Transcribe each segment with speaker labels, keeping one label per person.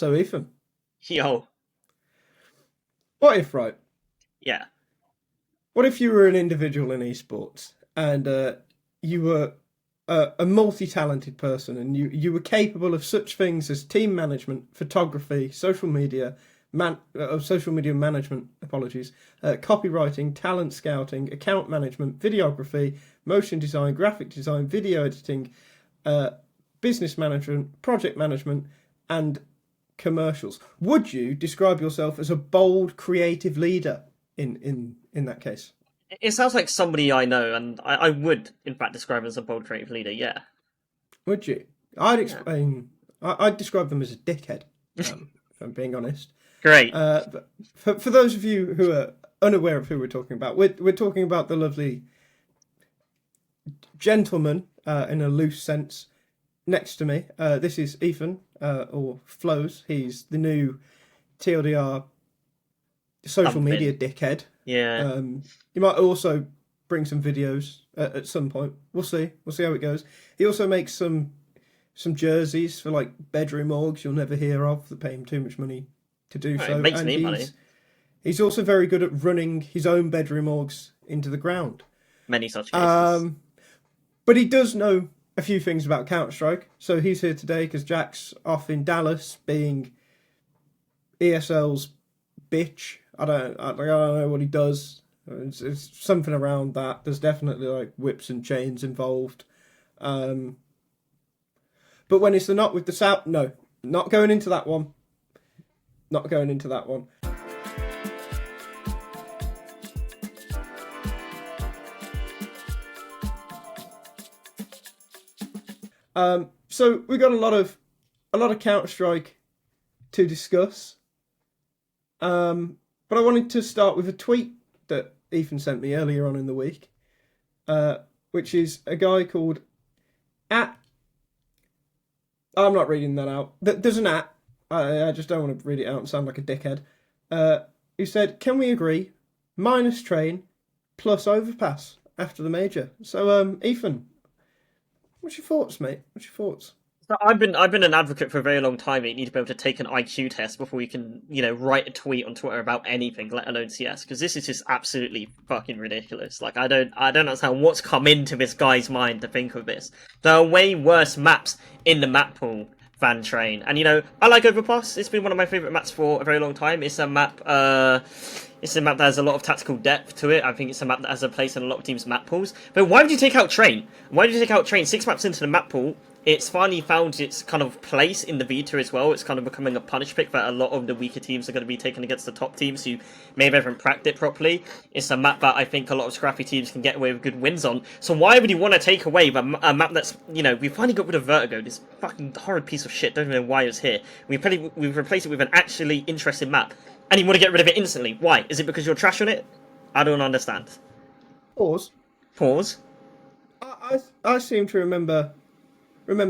Speaker 1: So, Ethan,
Speaker 2: Yo,
Speaker 1: what if, right?
Speaker 2: yeah.
Speaker 1: What if you were an individual in esports and you were a multi-talented person and you were capable of such things as team management, photography, social media management, apologies, copywriting, talent scouting, account management, videography, motion design, graphic design, video editing, uh, business management, project management, and commercials. Would you describe yourself as a bold, creative leader in that case?
Speaker 2: It sounds like somebody I know, and I would, in fact, describe as a bold creative leader, yeah.
Speaker 1: Would you? I'd
Speaker 2: Yeah.
Speaker 1: explain. I'd describe them as a dickhead. If I'm being honest.
Speaker 2: Great.
Speaker 1: But for those of you who are unaware of who we're talking about, we're talking about the lovely gentleman in a loose sense next to me. This is Ethan or Flows. He's the new TLDR social
Speaker 2: Something.
Speaker 1: media dickhead.
Speaker 2: Yeah.
Speaker 1: You might also bring some videos at some point. We'll see. We'll see how it goes. He also makes some jerseys for like bedroom orgs you'll never hear of that pay him too much money to do
Speaker 2: Right,
Speaker 1: so.
Speaker 2: it makes
Speaker 1: And
Speaker 2: me money.
Speaker 1: he's also very good at running his own bedroom orgs into the ground.
Speaker 2: Many such cases.
Speaker 1: But he does know a few things about Counter-Strike. So he's here today because Jack's off in Dallas being ESL's bitch. I don't know what he does. It's something around that. There's definitely like whips and chains involved. But when it's the not with the south, no, not going into that one. Not going into that one. So we got a lot of Counter-Strike to discuss. But I wanted to start with a tweet that Ethan sent me earlier on in the week, which is a guy called at. I'm not reading that out. There's an at. I just don't want to read it out and sound like a dickhead. Who said, "Can we agree? Minus train plus overpass after the major." So, Ethan, what's your thoughts, mate? What's your thoughts?
Speaker 2: So I've been an advocate for a very long time. You need to be able to take an IQ test before you can, write a tweet on Twitter about anything, let alone CS. Because this is just absolutely fucking ridiculous. Like I don't understand what's come into this guy's mind to think of this. There are way worse maps in the map pool than Train, and I like Overpass. It's been one of my favorite maps for a very long time. It's a map. It's a map that has a lot of tactical depth to it. I think it's a map that has a place in a lot of teams' map pools. But why would you take out Train? Why did you take out Train? 6 maps into the map pool, it's finally found its kind of place in the Vita as well. It's kind of becoming a punish pick that a lot of the weaker teams are going to be taking against the top teams who may have haven't cracked it properly. It's a map that I think a lot of scrappy teams can get away with good wins on. So why would you want to take away a map that's, we finally got rid of Vertigo, this fucking horrid piece of shit, don't even know why it's here. We've replaced it with an actually interesting map. And you want to get rid of it instantly. Why? Is it because you're trash on it? I don't understand.
Speaker 1: Pause.
Speaker 2: Pause.
Speaker 1: I seem to remember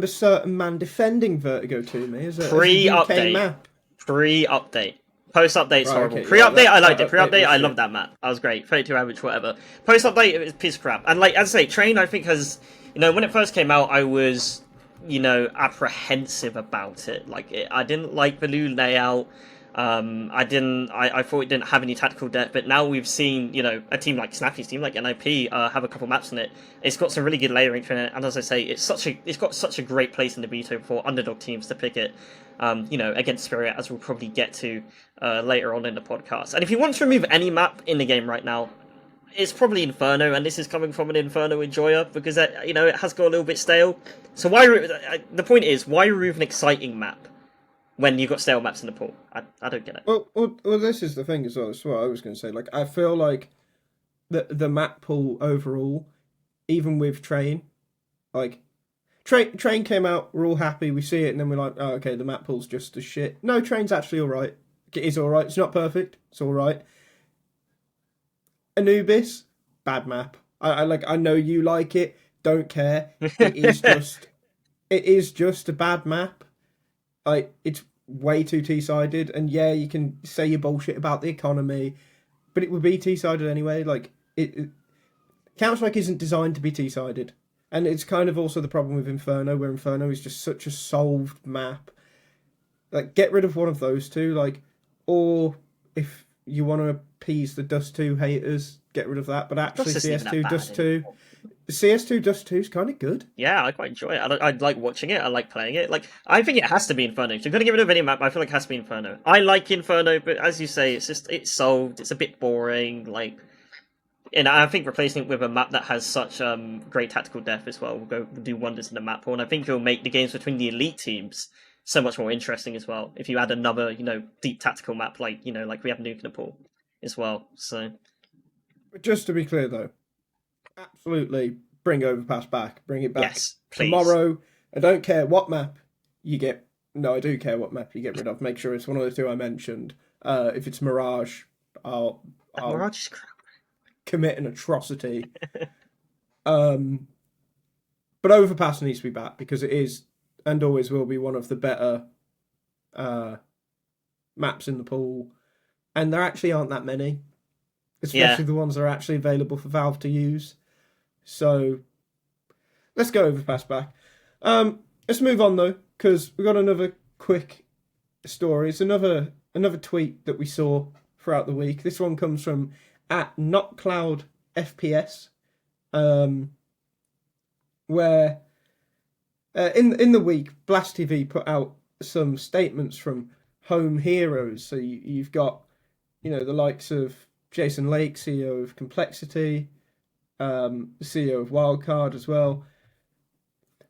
Speaker 1: certain man defending Vertigo to me as a
Speaker 2: Pre-update.
Speaker 1: UK map.
Speaker 2: Pre-update. Post-update's
Speaker 1: Right,
Speaker 2: horrible.
Speaker 1: okay,
Speaker 2: Pre-update,
Speaker 1: yeah,
Speaker 2: I liked
Speaker 1: that
Speaker 2: it. Pre-update,
Speaker 1: was
Speaker 2: I
Speaker 1: shit.
Speaker 2: loved that map. That was great. 32 average, whatever. Post-update, it was piss crap. And like, as I say, Train, I think has, when it first came out, I was, apprehensive about it. Like, I didn't like the new layout. I thought it didn't have any tactical depth, but now we've seen, a team like Snappy's team, like NIP, have a couple maps in it. It's got some really good layering in it, and as I say, it's got such a great place in the beta for underdog teams to pick it, against FURIA, as we'll probably get to later on in the podcast. And if you want to remove any map in the game right now, it's probably Inferno, and this is coming from an Inferno enjoyer, because, it has got a little bit stale. So the point is, why remove an exciting map when you've got stale maps in the pool? I don't get it.
Speaker 1: Well, this is the thing as well. That's what I was going to say. Like, I feel like the map pool overall, even with Train, like Train came out, we're all happy, we see it, and then we're like, oh, okay, the map pool's just as shit. No, Train's actually all right. It is all right. It's not perfect. It's all right. Anubis, bad map. I know you like it. Don't care. It is just a bad map. Like, it's way too T-sided, and yeah, you can say your bullshit about the economy, but it would be T-sided anyway. Like, Counter-Strike isn't designed to be T-sided, and it's kind of also the problem with Inferno, where Inferno is just such a solved map. Like, get rid of one of those two, like, or if you want to appease the Dust 2 haters, get rid of that. But actually, CS2 Dust 2, CS2 Dust 2 is kind of good.
Speaker 2: Yeah, I quite enjoy it. I like watching it. I like playing it. Like, I think it has to be Inferno. If you're gonna get rid of any map, I feel like it has to be Inferno. I like Inferno, but as you say, it's solved. It's a bit boring. Like, and I think replacing it with a map that has such great tactical depth as well will do wonders in the map pool. And I think it'll make the games between the elite teams so much more interesting as well. If you add another, deep tactical map like like we have Nuke in the pool as well. So,
Speaker 1: just to be clear though, absolutely bring Overpass back. Bring it back.
Speaker 2: Yes, please.
Speaker 1: Tomorrow. I don't care what map you get. No, I do care what map you get rid of. Make sure it's one of the two I mentioned. If it's Mirage, I'll
Speaker 2: Mirage is crap.
Speaker 1: Commit an atrocity. But Overpass needs to be back because it is and always will be one of the better maps in the pool. And there actually aren't that many. Especially the ones that are actually available for Valve to use. So let's go Overpass back. Let's move on though, because we've got another quick story. It's another tweet that we saw throughout the week. This one comes from @NotCloudFPS, where in the week Blast TV put out some statements from home heroes. So you've got the likes of Jason Lake, CEO of Complexity, the CEO of Wildcard as well,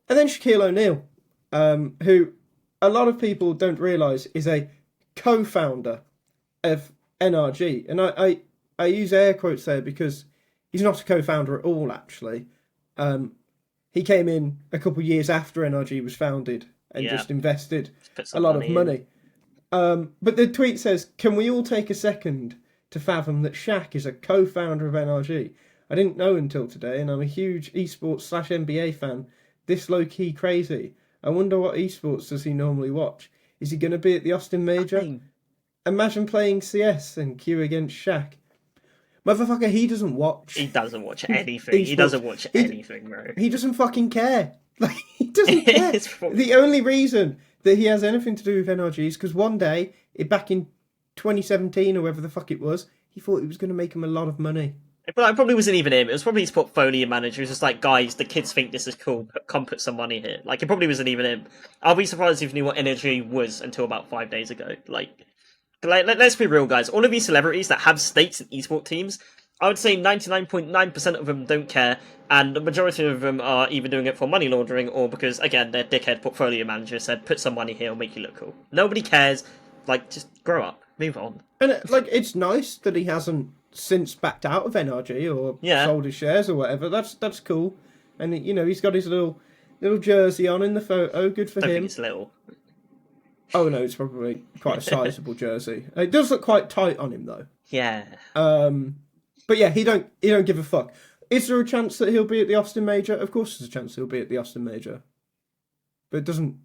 Speaker 1: and then Shaquille O'Neal, who a lot of people don't realise is a co-founder of NRG, and I use air quotes there because he's not a co-founder at all. Actually, he came in a couple of years after NRG was founded and just invested a lot of money. But the tweet says, "Can we all take a second to fathom that Shaq is a co-founder of NRG? I didn't know until today, and I'm a huge esports/NBA fan. This low-key crazy. I wonder what esports does he normally watch? Is he going to be at the Austin Major? Imagine playing CS and queue against Shaq. Motherfucker, he doesn't watch.
Speaker 2: He doesn't watch anything. He doesn't watch anything, bro.
Speaker 1: He doesn't fucking care. Like, he doesn't care. The only reason that he has anything to do with NRG is because one day, back in 2017 or whatever the fuck it was, he thought it was going to make him a lot of money.
Speaker 2: But it probably wasn't even him. It was probably his portfolio manager. He was just like, guys, the kids think this is cool. Come put some money here. Like, it probably wasn't even him. I'll be surprised if he knew what NRG was until about 5 days ago. Like, let's be real, guys. All of these celebrities that have stakes in esport teams, I would say 99.9% of them don't care, and the majority of them are either doing it for money laundering or because, again, their dickhead portfolio manager said, put some money here, it'll make you look cool. Nobody cares. Like, just grow up. Move on. And,
Speaker 1: it's nice that he hasn't since backed out of NRG or sold his shares or whatever. That's cool. And, he's got his little jersey on in the photo. Good for him.
Speaker 2: I think it's little.
Speaker 1: Oh, no, it's probably quite a sizable jersey. It does look quite tight on him, though.
Speaker 2: Yeah.
Speaker 1: But yeah, he don't give a fuck. Is there a chance that he'll be at the Austin Major? Of course there's a chance he'll be at the Austin Major. But it doesn't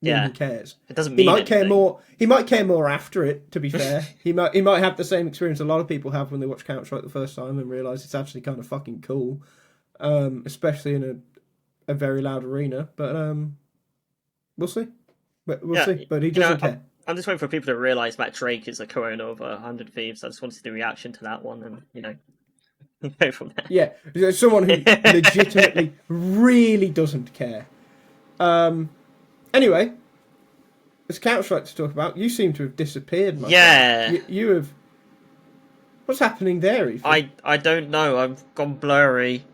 Speaker 1: mean he cares.
Speaker 2: It doesn't mean anything.
Speaker 1: He might care more after it, to be fair. he might have the same experience a lot of people have when they watch Counter-Strike the first time and realise it's actually kind of fucking cool. Especially in a very loud arena. But we'll see. We'll see. But he doesn't care.
Speaker 2: I'm just waiting for people to realise Matt Drake is a co-owner of 100 Thieves. I just wanted the reaction to that one and, go from there.
Speaker 1: Yeah, there's someone who legitimately really doesn't care. Anyway, there's Counter-Strike to talk about. You seem to have disappeared, my friend. You have... What's happening there, Ethan?
Speaker 2: I don't know. I've gone blurry.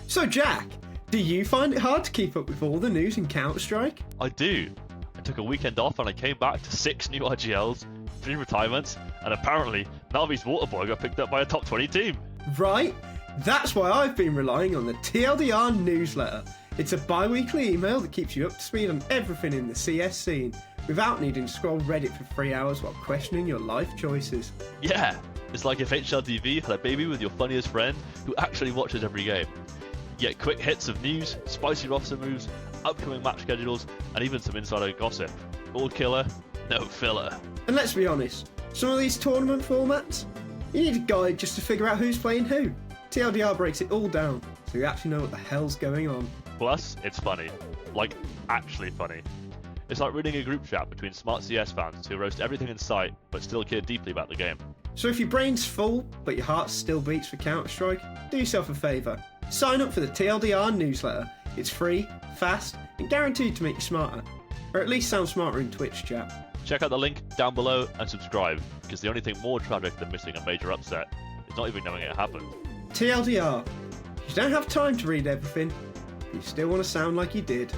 Speaker 1: So, Jack, do you find it hard to keep up with all the news in Counter-Strike?
Speaker 3: I do. I took a weekend off and I came back to 6 new IGLs, 3 retirements, and apparently Navi's Waterboy got picked up by a top 20 team.
Speaker 1: Right. That's why I've been relying on the TLDR newsletter. It's a bi-weekly email that keeps you up to speed on everything in the CS scene, without needing to scroll Reddit for 3 hours while questioning your life choices.
Speaker 3: Yeah, it's like if HLTV had a baby with your funniest friend who actually watches every game. You get quick hits of news, spicy roster moves, upcoming match schedules, and even some insider gossip. All killer, no filler.
Speaker 1: And let's be honest, some of these tournament formats, you need a guide just to figure out who's playing who. TLDR breaks it all down, so you actually know what the hell's going on.
Speaker 3: Plus, it's funny. Like, actually funny. It's like reading a group chat between smart CS fans who roast everything in sight but still care deeply about the game.
Speaker 1: So if your brain's full, but your heart still beats for Counter-Strike, do yourself a favour. Sign up for the TLDR newsletter. It's free, fast, and guaranteed to make you smarter. Or at least sound smarter in Twitch chat.
Speaker 3: Check out the link down below and subscribe, because the only thing more tragic than missing a major upset is not even knowing it happened.
Speaker 1: TLDR. You don't have time to read everything, but you still want to sound like you did.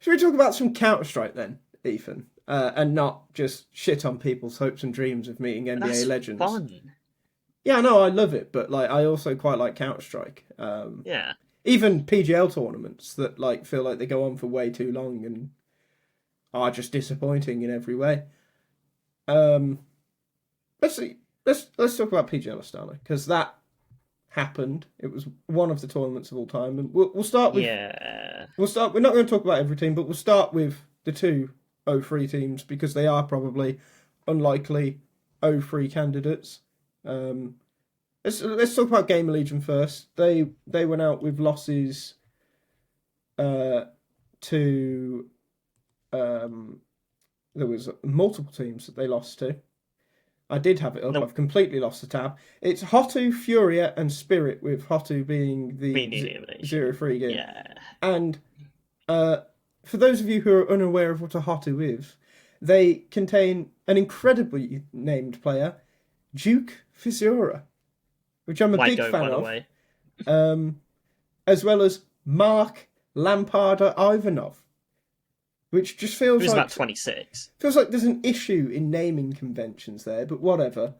Speaker 1: Should we talk about some Counter-Strike then, Ethan? And not just shit on people's hopes and dreams of meeting NBA
Speaker 2: That's
Speaker 1: legends.
Speaker 2: fun.
Speaker 1: Yeah, no, I love it, but like I also quite like Counter-Strike.
Speaker 2: Yeah.
Speaker 1: Even PGL tournaments that like feel like they go on for way too long and are just disappointing in every way. Let's talk about PGL Astana, because that happened. It was one of the tournaments of all time, and we'll start with.
Speaker 2: Yeah.
Speaker 1: We're not going to talk about every team, but we'll start with the two 0-3 teams because they are probably unlikely 0-3 candidates. Let's talk about Gamer Legion first. They went out with losses to there was multiple teams that they lost to. I did have it up.
Speaker 2: Nope.
Speaker 1: I've completely lost the tab. It's Hotu, Furia, and Spirit, with Hotu being the 0-3 game.
Speaker 2: Yeah.
Speaker 1: And for those of you who are unaware of what a Hotu is, they contain an incredibly named player, Duke Fissura, which I'm a big fan of, as well as Mark Lamparder Ivanov, which just feels like
Speaker 2: about 26.
Speaker 1: Feels like there's an issue in naming conventions there, but whatever.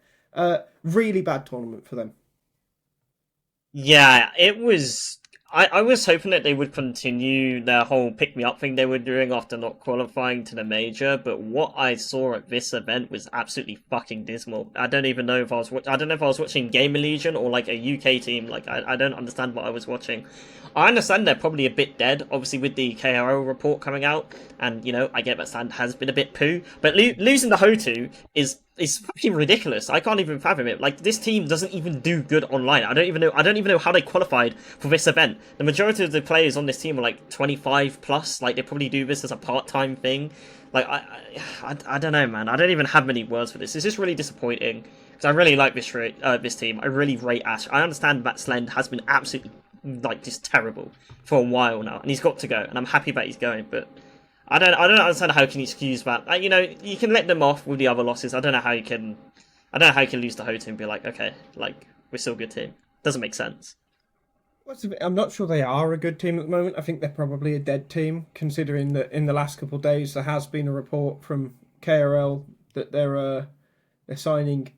Speaker 1: Really bad tournament for them.
Speaker 2: Yeah, it was. I was hoping that they would continue their whole pick-me-up thing they were doing after not qualifying to the major, but what I saw at this event was absolutely fucking dismal. I don't even know if I was watching Gamer Legion or like a UK team. Like I don't understand what I was watching. I understand they're probably a bit dead, obviously with the KRO report coming out, and you know I get that Stand has been a bit poo, but losing the Hotu is fucking ridiculous. I can't even fathom it. Like, this team doesn't even do good online. I don't even know how they qualified for this event. The majority of the players on this team are like 25 plus. Like, they probably do this as a part-time thing. Like, I don't know, man. I don't even have many words for this. It's just really disappointing because I really like this team. I really rate Ash. I understand that Slend has been absolutely like just terrible for a while now, and he's got to go, and I'm happy that he's going, but I don't understand how you can excuse that. You know, you can let them off with the other losses. I don't know how you can lose the Hotu and be like, okay, like we're still a good team. Doesn't make sense.
Speaker 1: I'm not sure they are a good team at the moment. I think they're probably a dead team, considering that in the last couple of days there has been a report from KRL that they're signing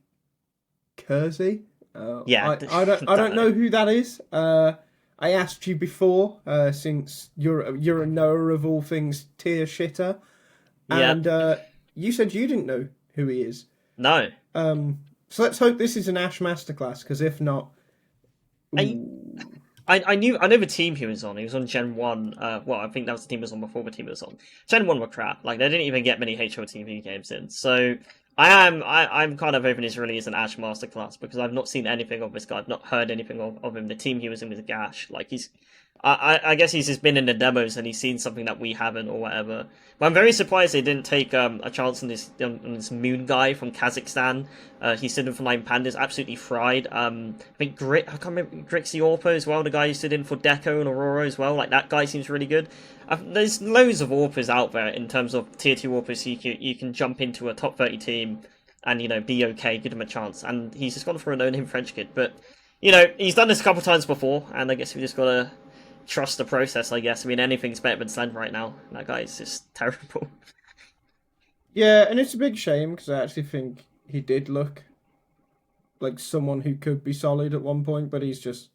Speaker 1: Kersey.
Speaker 2: Yeah,
Speaker 1: I don't know who that is. I asked you before, since you're a knower of all things tier shitter, and you said you didn't know who he is.
Speaker 2: No.
Speaker 1: So let's hope this is an Ash masterclass, because if not,
Speaker 2: I know the team he was on. He was on Gen 1. Well, I think that was the team he was on before the team he was on. Gen 1 were crap. Like, they didn't even get many HOTV games in. So I'm kind of hoping this really is an Ash masterclass, because I've not seen anything of this guy. I've not heard anything of him. The team he was in was Gash. Like, I guess he's just been in the demos and he's seen something that we haven't or whatever. But I'm very surprised they didn't take a chance on this Moon guy from Kazakhstan. He stood in for 9 Pandas, absolutely fried. I think I can't remember, Grixie Orpo as well, the guy who stood in for Deco and Aurora as well. Like, that guy seems really good. There's loads of Orpas out there in terms of tier 2 Orpas, so you can jump into a top 30 team and, you know, be okay, give him a chance. And he's just gone for a no-name French kid. But, you know, he's done this a couple times before, and I guess we just got to trust the process, I guess. I mean, anything's better than Slend right now. That guy is just terrible.
Speaker 1: Yeah, and it's a big shame, because I actually think he did look like someone who could be solid at one point, but he's just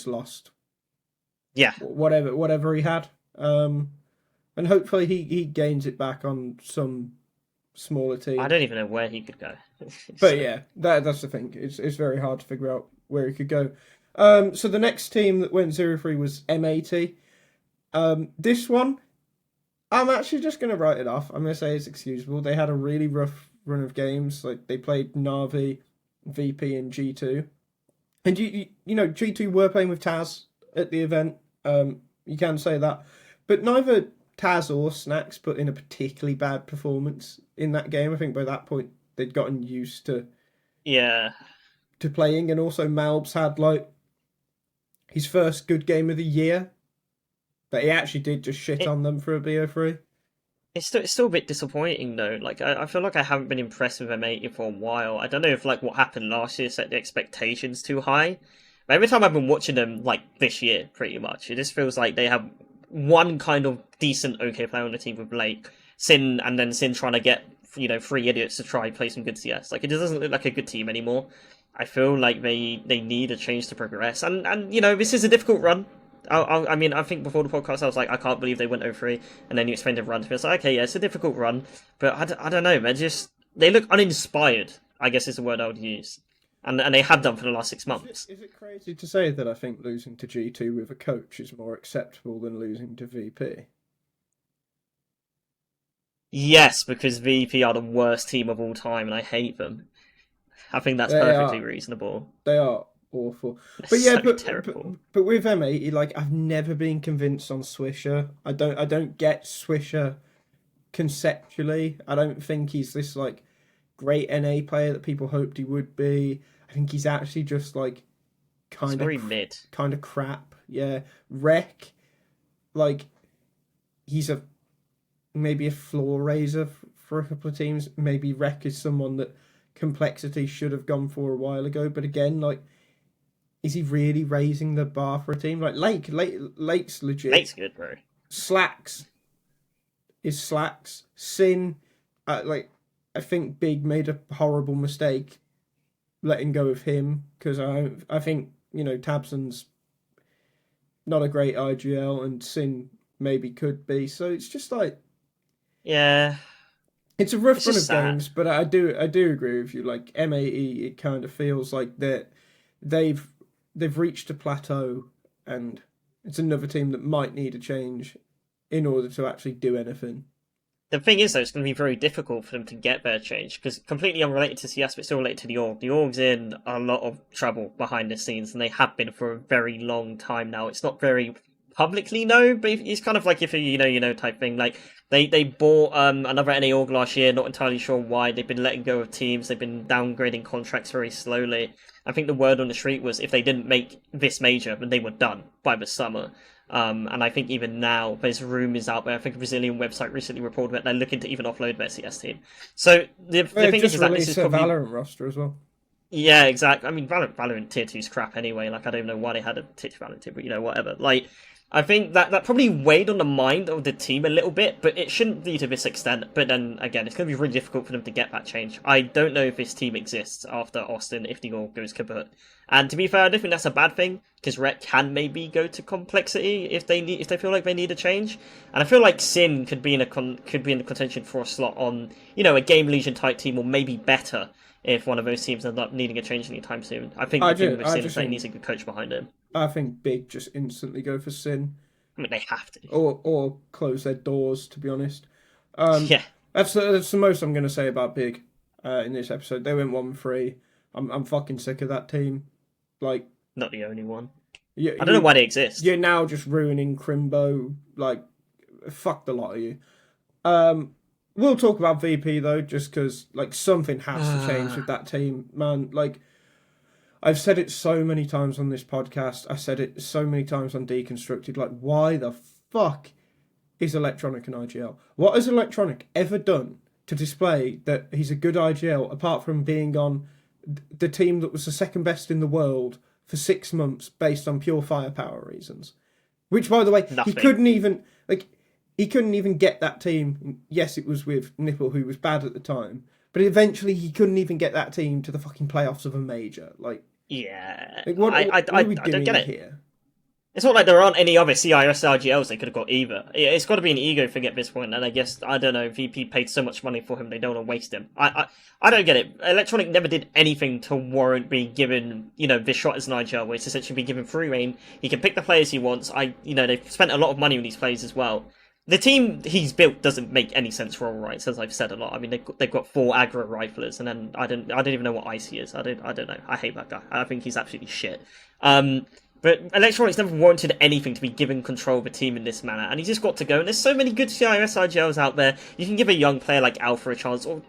Speaker 1: lost.
Speaker 2: Yeah.
Speaker 1: Whatever he had. And hopefully he gains it back on some smaller team.
Speaker 2: I don't even know where he could go.
Speaker 1: But yeah, that's the thing. It's very hard to figure out where he could go. So the next team that went 0-3 was M80. This one, I'm actually just going to write it off. I'm going to say it's excusable. They had a really rough run of games. Like, they played NAVI, VP, and G2. And you know, G2 were playing with Taz at the event. You can say that, but neither Taz or Snacks put in a particularly bad performance in that game. I think by that point they'd gotten used to playing, and also Malbs had like his first good game of the year, but he actually did just shit on them for a BO3.
Speaker 2: It's still a bit disappointing though. Like I feel like I haven't been impressed with M80 for a while. I don't know if like what happened last year set the expectations too high. But every time I've been watching them like this year, pretty much, it just feels like they have one kind of decent, okay player on the team with Blake, Sin, and then Sin trying to get 3 idiots to try play some good CS. Like it just doesn't look like a good team anymore. I feel like they need a change to progress, and this is a difficult run. I mean, I think before the podcast I was like, I can't believe they went 0-3, and then you explained the run to me. I was like, okay, yeah, it's a difficult run, but I don't know, man. They look uninspired, I guess is the word I would use, and they have done for the last 6 months.
Speaker 1: Is it crazy to say that I think losing to G2 with a coach is more acceptable than losing to VP?
Speaker 2: Yes, because VP are the worst team of all time, and I hate them. I think that's perfectly reasonable.
Speaker 1: They are awful. But yeah,
Speaker 2: terrible.
Speaker 1: But with M80, like I've never been convinced on Swisher. I don't get Swisher conceptually. I don't think he's this like great NA player that people hoped he would be. I think he's actually just like kind of crap. Yeah, Rec, like he's maybe a floor raiser for a couple of teams. Maybe Rec is someone that Complexity should have gone for a while ago, but again, like, is he really raising the bar for a team? Like Lake's legit.
Speaker 2: Lake's good, bro.
Speaker 1: Slacks. Sin, I think Big made a horrible mistake letting go of him, because I think Tabson's not a great IGL, and Sin maybe could be. So it's just like,
Speaker 2: yeah.
Speaker 1: It's a rough run of games, but I do agree with you. Like M80, it kind of feels like that they've reached a plateau, and it's another team that might need a change in order to actually do anything.
Speaker 2: The thing is, though, it's going to be very difficult for them to get their change, because completely unrelated to CS, but still related to the org. The org's in a lot of trouble behind the scenes, and they have been for a very long time now. It's not very publicly known, but it's kind of like if you know type thing. Like they bought another NA org last year, not entirely sure why. They've been letting go of teams, they've been downgrading contracts very slowly. I think the word on the street was if they didn't make this major, then they were done by the summer. And I think even now there's rumours out there. I think a Brazilian website recently reported that they're looking to even offload their CS team. So the thing is that this is probably
Speaker 1: Valorant roster as well.
Speaker 2: Yeah, exactly. I mean, Valorant tier 2's crap anyway. Like, I don't even know why they had a tier 2 Valorant tier, but whatever. Like, I think that probably weighed on the mind of the team a little bit, but it shouldn't be to this extent. But then, again, it's going to be really difficult for them to get that change. I don't know if this team exists after Austin if the org goes kaput. And to be fair, I don't think that's a bad thing, because Rec can maybe go to Complexity if they feel like they need a change. And I feel like Sin could be in the contention for a slot on, a Game Legion type team, or maybe better if one of those teams end up needing a change anytime soon. I think the thing with Sin is that he needs a good coach behind him.
Speaker 1: I think Big just instantly go for Sin.
Speaker 2: I mean, they have to.
Speaker 1: Or close their doors, to be honest. Yeah. That's the most I'm going to say about Big in this episode. They went 1-3. I'm fucking sick of that team. Like,
Speaker 2: not the only one. I don't know why they exist.
Speaker 1: You're now just ruining Crimbo. Like, fuck the lot of you. We'll talk about VP, though, just because, like, something has to change with that team, man. Like, I've said it so many times on this podcast. I said it so many times on Deconstructed. Like, why the fuck is Electronic an IGL? What has Electronic ever done to display that he's a good IGL, apart from being on the team that was the second best in the world for 6 months based on pure firepower reasons? Which, by the way,
Speaker 2: Nothing.
Speaker 1: He couldn't even get that team. Yes, it was with Nipple, who was bad at the time, but eventually he couldn't even get that team to the fucking playoffs of a major. Like,
Speaker 2: yeah,
Speaker 1: what are we doing
Speaker 2: don't get it
Speaker 1: here?
Speaker 2: It's not like there aren't any other CIS RGLs they could have got either. It's got to be an ego thing at this point, and I guess, I don't know, VP paid so much money for him, they don't want to waste him. I don't get it. Electronic never did anything to warrant being given, this shot as an IGL, where it's essentially being given free reign. He can pick the players he wants. They've spent a lot of money on these players as well. The team he's built doesn't make any sense for all rights, as I've said a lot. I mean, they've got 4 aggro riflers, and then I don't even know what Icy is. I don't know. I hate that guy. I think he's absolutely shit. But Electronics never wanted anything to be given control of a team in this manner, and he's just got to go. And there's so many good CIS IGLs out there. You can give a young player like Alpha a chance, or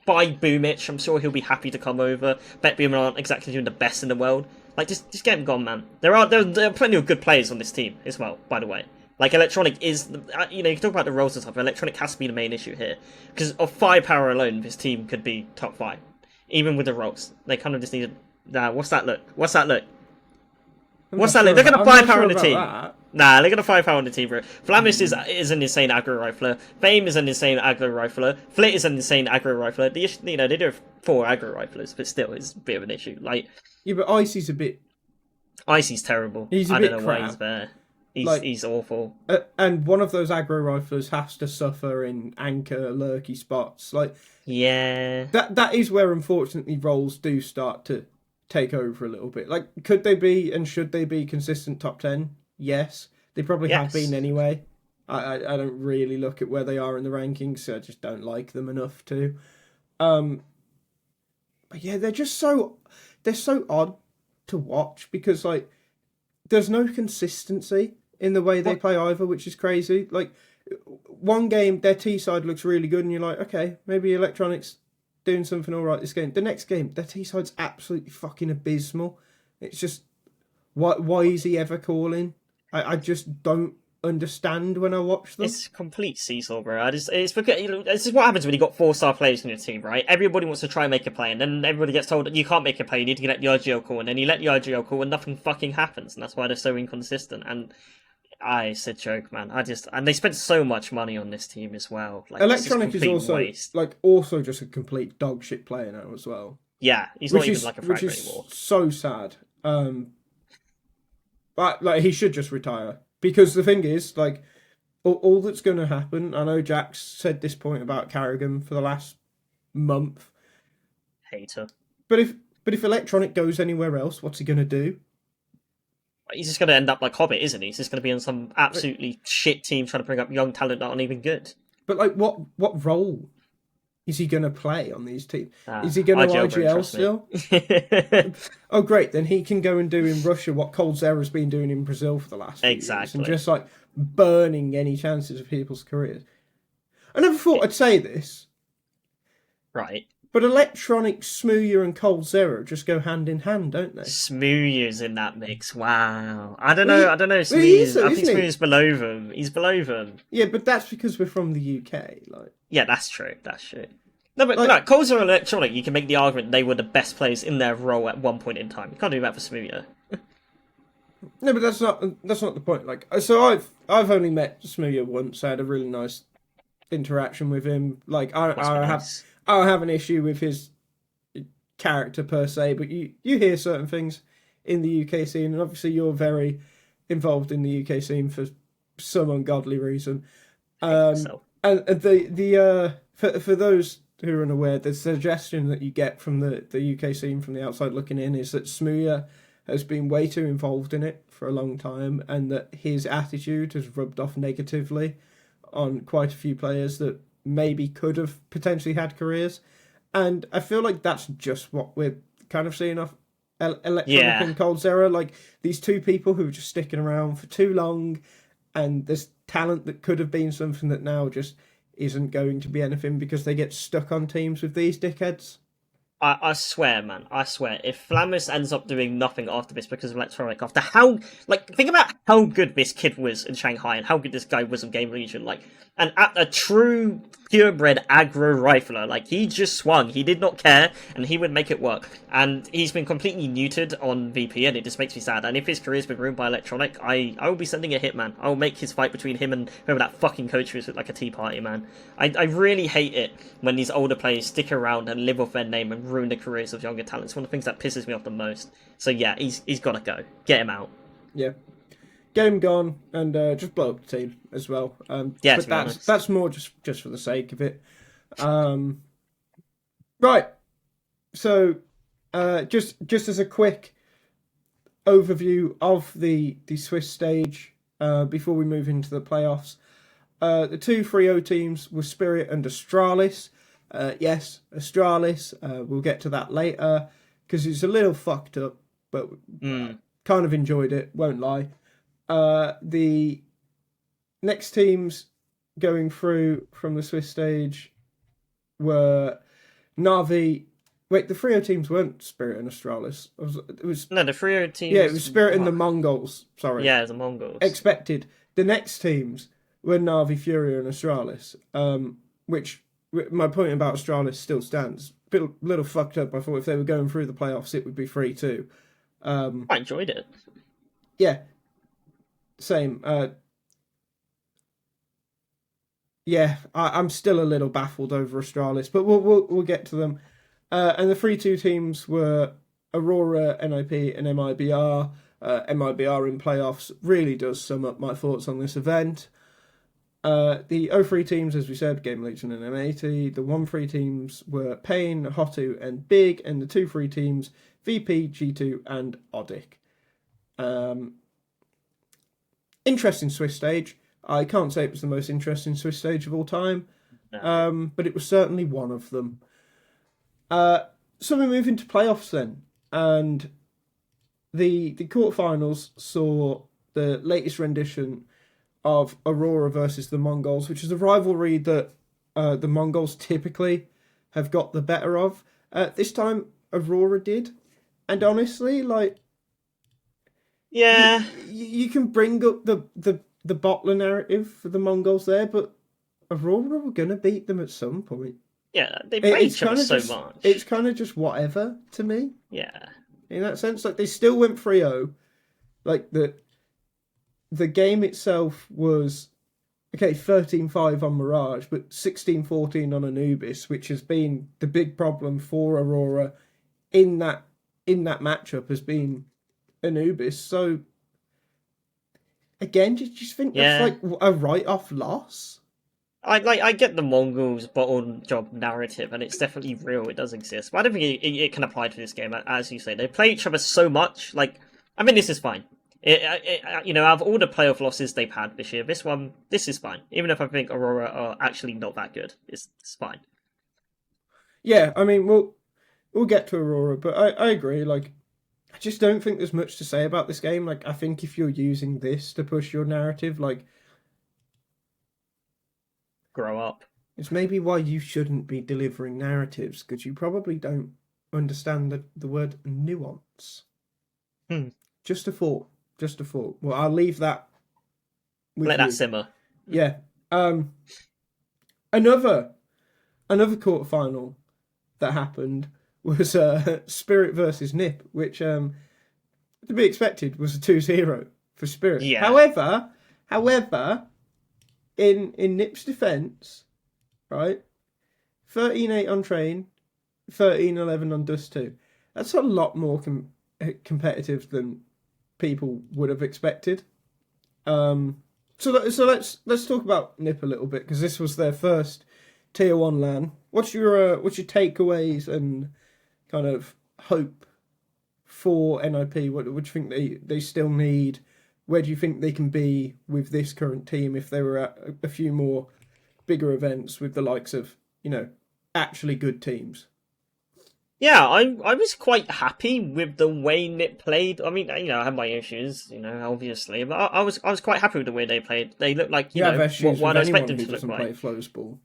Speaker 2: buy Boomich. I'm sure he'll be happy to come over. Bet Boomer aren't exactly doing the best in the world. Like, just get him gone, man. There are plenty of good players on this team as well, by the way. Like, Electronic is, you can talk about the roles and stuff, but Electronic has to be the main issue here. Because of firepower alone, this team could be top 5. Even with the roles. They kind of just need what's that look? What's that look? What's that look? They're going to firepower on the team. Nah, they're going to firepower on the team, bro. Flamish is an insane aggro rifler. Fame is an insane aggro rifler. Flit is an insane aggro rifler. They do have 4 aggro riflers, but still, it's a bit of an issue. Like,
Speaker 1: yeah, but Icy's a bit...
Speaker 2: Icy's terrible.
Speaker 1: I don't
Speaker 2: know why he's there. He's awful.
Speaker 1: And one of those aggro riflers has to suffer in anchor, lurky spots. Like,
Speaker 2: yeah.
Speaker 1: That is where, unfortunately, roles do start to take over a little bit. Like, could they be and should they be consistent top 10? Yes. They probably have been anyway. I don't really look at where they are in the rankings, so I just don't like them enough to. But yeah, they're so odd to watch because, like, there's no consistency in the way they play either, which is crazy. Like, one game, their T side looks really good, and you're like, okay, maybe Electronics doing something all right this game. The next game, their T side's absolutely fucking abysmal. It's just, why is he ever calling? I just don't understand when I watch them.
Speaker 2: It's complete seesaw, bro. It's because this is what happens when you got 4-star players in your team, right? Everybody wants to try and make a play, and then everybody gets told you can't make a play. You need to let the IGL call, and then you let the IGL call, and nothing fucking happens, and that's why they're so inconsistent. And it's a joke, man. And they spent so much money on this team as well. Like,
Speaker 1: Electronic is also just a complete dog shit player now as well.
Speaker 2: Yeah, he's not even like a fragger anymore.
Speaker 1: So sad. But like, he should just retire. Because the thing is, like, all that's going to happen, I know Jack's said this point about Carrigan for the last month.
Speaker 2: Hater.
Speaker 1: But if Electronic goes anywhere else, what's he going to do?
Speaker 2: He's just going to end up like Hobbit, isn't he? He's just going to be on some absolutely shit team trying to bring up young talent that aren't even good.
Speaker 1: But, like, what role is he going to play on these teams? Is he going to IGL still? Oh, great. Then he can go and do in Russia what Cold Zera's been doing in Brazil for the last few years. And just, like, burning any chances of people's careers. I never thought I'd say this.
Speaker 2: Right.
Speaker 1: But Electronic, Smooya and Cold Zera just go hand in hand, don't they?
Speaker 2: Smooya's in that mix. Wow. I don't know. Smooya's, I think Smooya's below them. He's below them.
Speaker 1: Yeah, but that's because we're from the UK. Like.
Speaker 2: Yeah, that's true. No, but like, Cold Zera and Electronic, you can make the argument they were the best players in their role at one point in time. You can't do that for Smooya.
Speaker 1: No, but that's not the point. Like, so I've only met Smooya once. I had a really nice interaction with him. Like, I don't have an issue with his character per se, but you hear certain things in the UK scene, and obviously you're very involved in the UK scene for some ungodly reason. And for those who are unaware, the suggestion that you get from the UK scene from the outside looking in is that Smooya has been way too involved in it for a long time, and that his attitude has rubbed off negatively on quite a few players that maybe could have potentially had careers. And I feel like that's just what we're kind of seeing off Electronic and Cold Zera. Like, these two people who are just sticking around for too long, and there's talent that could have been something that now just isn't going to be anything because they get stuck on teams with these dickheads.
Speaker 2: I swear, man. I swear. If Flamus ends up doing nothing after this because of Electronic, after how... Like, think about how good this kid was in Shanghai and how good this guy was in Game Legion. Like, and a true, purebred aggro rifler. Like, he just swung. He did not care, and he would make it work. And he's been completely neutered on VP, and it just makes me sad. And if his career's been ruined by Electronic, I will be sending a hitman. I will make his fight between him and whoever that fucking coach was like a tea party, man. I really hate it when these older players stick around and live off their name and ruin the careers of younger talents. It's one of the things that pisses me off the most. So yeah, he's got to go. Get him out. Yeah.
Speaker 1: Get him gone and just blow up the team as well.
Speaker 2: Yeah,
Speaker 1: but that's more just for the sake of it. Right. So just as a quick overview of the Swiss stage before we move into the playoffs. The two FURIA teams were Spirit and Astralis. Yes, Astralis. We'll get to that later because it's a little fucked up, but kind of enjoyed it. Won't lie. The next teams going through from the Swiss stage were NAVI. Wait, the FURIA teams weren't Spirit and Astralis.
Speaker 2: No, the FURIA teams.
Speaker 1: Yeah, it was Spirit and the Mongols. Sorry.
Speaker 2: Yeah, the Mongols.
Speaker 1: Expected. The next teams were NAVI, FURIA, and Astralis. Which my point about Astralis still stands. Little fucked up. I thought if they were going through the playoffs, it would be free too.
Speaker 2: I enjoyed it.
Speaker 1: Yeah. Same. Yeah, I'm still a little baffled over Astralis, but we'll get to them. And the 3-2 teams were Aurora, NIP, and MIBR. MIBR in playoffs really does sum up my thoughts on this event. The 0-3 teams, as we said, Game Legion and M80. The 1-3 teams were Pain, Hotu, and Big, and the 2-3 teams, VP, G2, and Odic. Interesting Swiss stage. I can't say it was the most interesting Swiss stage of all time, but it was certainly one of them. So we move into playoffs then, and the quarterfinals saw the latest rendition of Aurora versus the Mongols, which is a rivalry that the Mongols typically have got the better of. This time, Aurora did, and honestly, like,
Speaker 2: yeah,
Speaker 1: you can bring up the bottler narrative for the Mongols there, but Aurora were gonna beat them at some point.
Speaker 2: Yeah, they played each other so much.
Speaker 1: It's kind of just whatever to me.
Speaker 2: Yeah.
Speaker 1: In that sense, like, they still went 3-0. Like, the game itself was, okay, 13-5 on Mirage, but 16-14 on Anubis, which has been the big problem for Aurora in that matchup, has been Anubis. So, again, do you just think that's like a write-off loss?
Speaker 2: I get the Mongols bottle job narrative, and it's definitely real. It does exist, but I don't think it can apply to this game. As you say, they play each other so much. Like, I mean, this is fine. Out of all the playoff losses they've had this year, this is fine. Even if I think Aurora are actually not that good, it's fine.
Speaker 1: Yeah, I mean, we'll get to Aurora, but I agree. Like, I just don't think there's much to say about this game. Like, I think if you're using this to push your narrative, like,
Speaker 2: grow up.
Speaker 1: It's maybe why you shouldn't be delivering narratives, because you probably don't understand the word nuance. Just a thought. Well, I'll leave that with
Speaker 2: Let that simmer.
Speaker 1: Yeah. Another quarterfinal that happened was Spirit versus NIP, which, to be expected, was a 2-0 for Spirit.
Speaker 2: Yeah.
Speaker 1: However, in NIP's defence, right, 13-8 on Train, 13-11 on Dust 2. That's a lot more competitive than people would have expected. So let's talk about NIP a little bit, because this was their first Tier 1 LAN. What's your takeaways and kind of hope for NIP? What do you think they still need? Where do you think they can be with this current team if they were at a few more bigger events with the likes of, actually good teams?
Speaker 2: Yeah, I was quite happy with the way NIP played. I mean, I had my issues, obviously, but I was quite happy with the way they played. They looked like what I expect them to look like.
Speaker 1: Flowsball.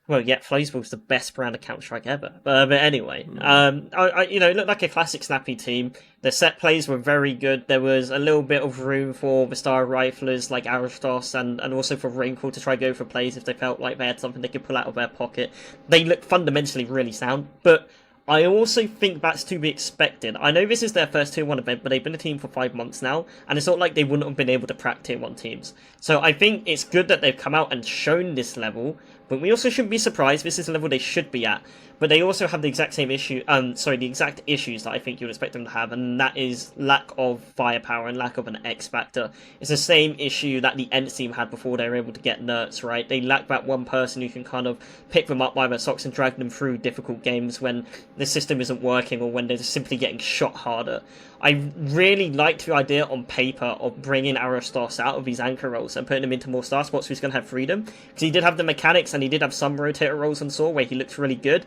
Speaker 2: Well, yeah, Flowsball's the best brand of Counter-Strike ever. But anyway, it looked like a classic snappy team. The set plays were very good. There was a little bit of room for the star riflers like Aristos and also for Wrinkle to try go for plays if they felt like they had something they could pull out of their pocket. They look fundamentally really sound, but I also think that's to be expected. I know this is their first Tier 1 event, but they've been a team for 5 months now, and it's not like they wouldn't have been able to crack Tier 1 teams. So I think it's good that they've come out and shown this level, but we also shouldn't be surprised. This is the level they should be at. But they also have the exact same the exact issues that I think you'd expect them to have, and that is lack of firepower and lack of an X factor. It's the same issue that the Ents team had before they were able to get nerds, right? They lack that one person who can kind of pick them up by their socks and drag them through difficult games when the system isn't working or when they're just simply getting shot harder. I really liked the idea on paper of bringing Aristos out of these anchor roles and putting him into more star spots where he's going to have freedom. Because he did have the mechanics and he did have some rotator roles on Saw where he looked really good.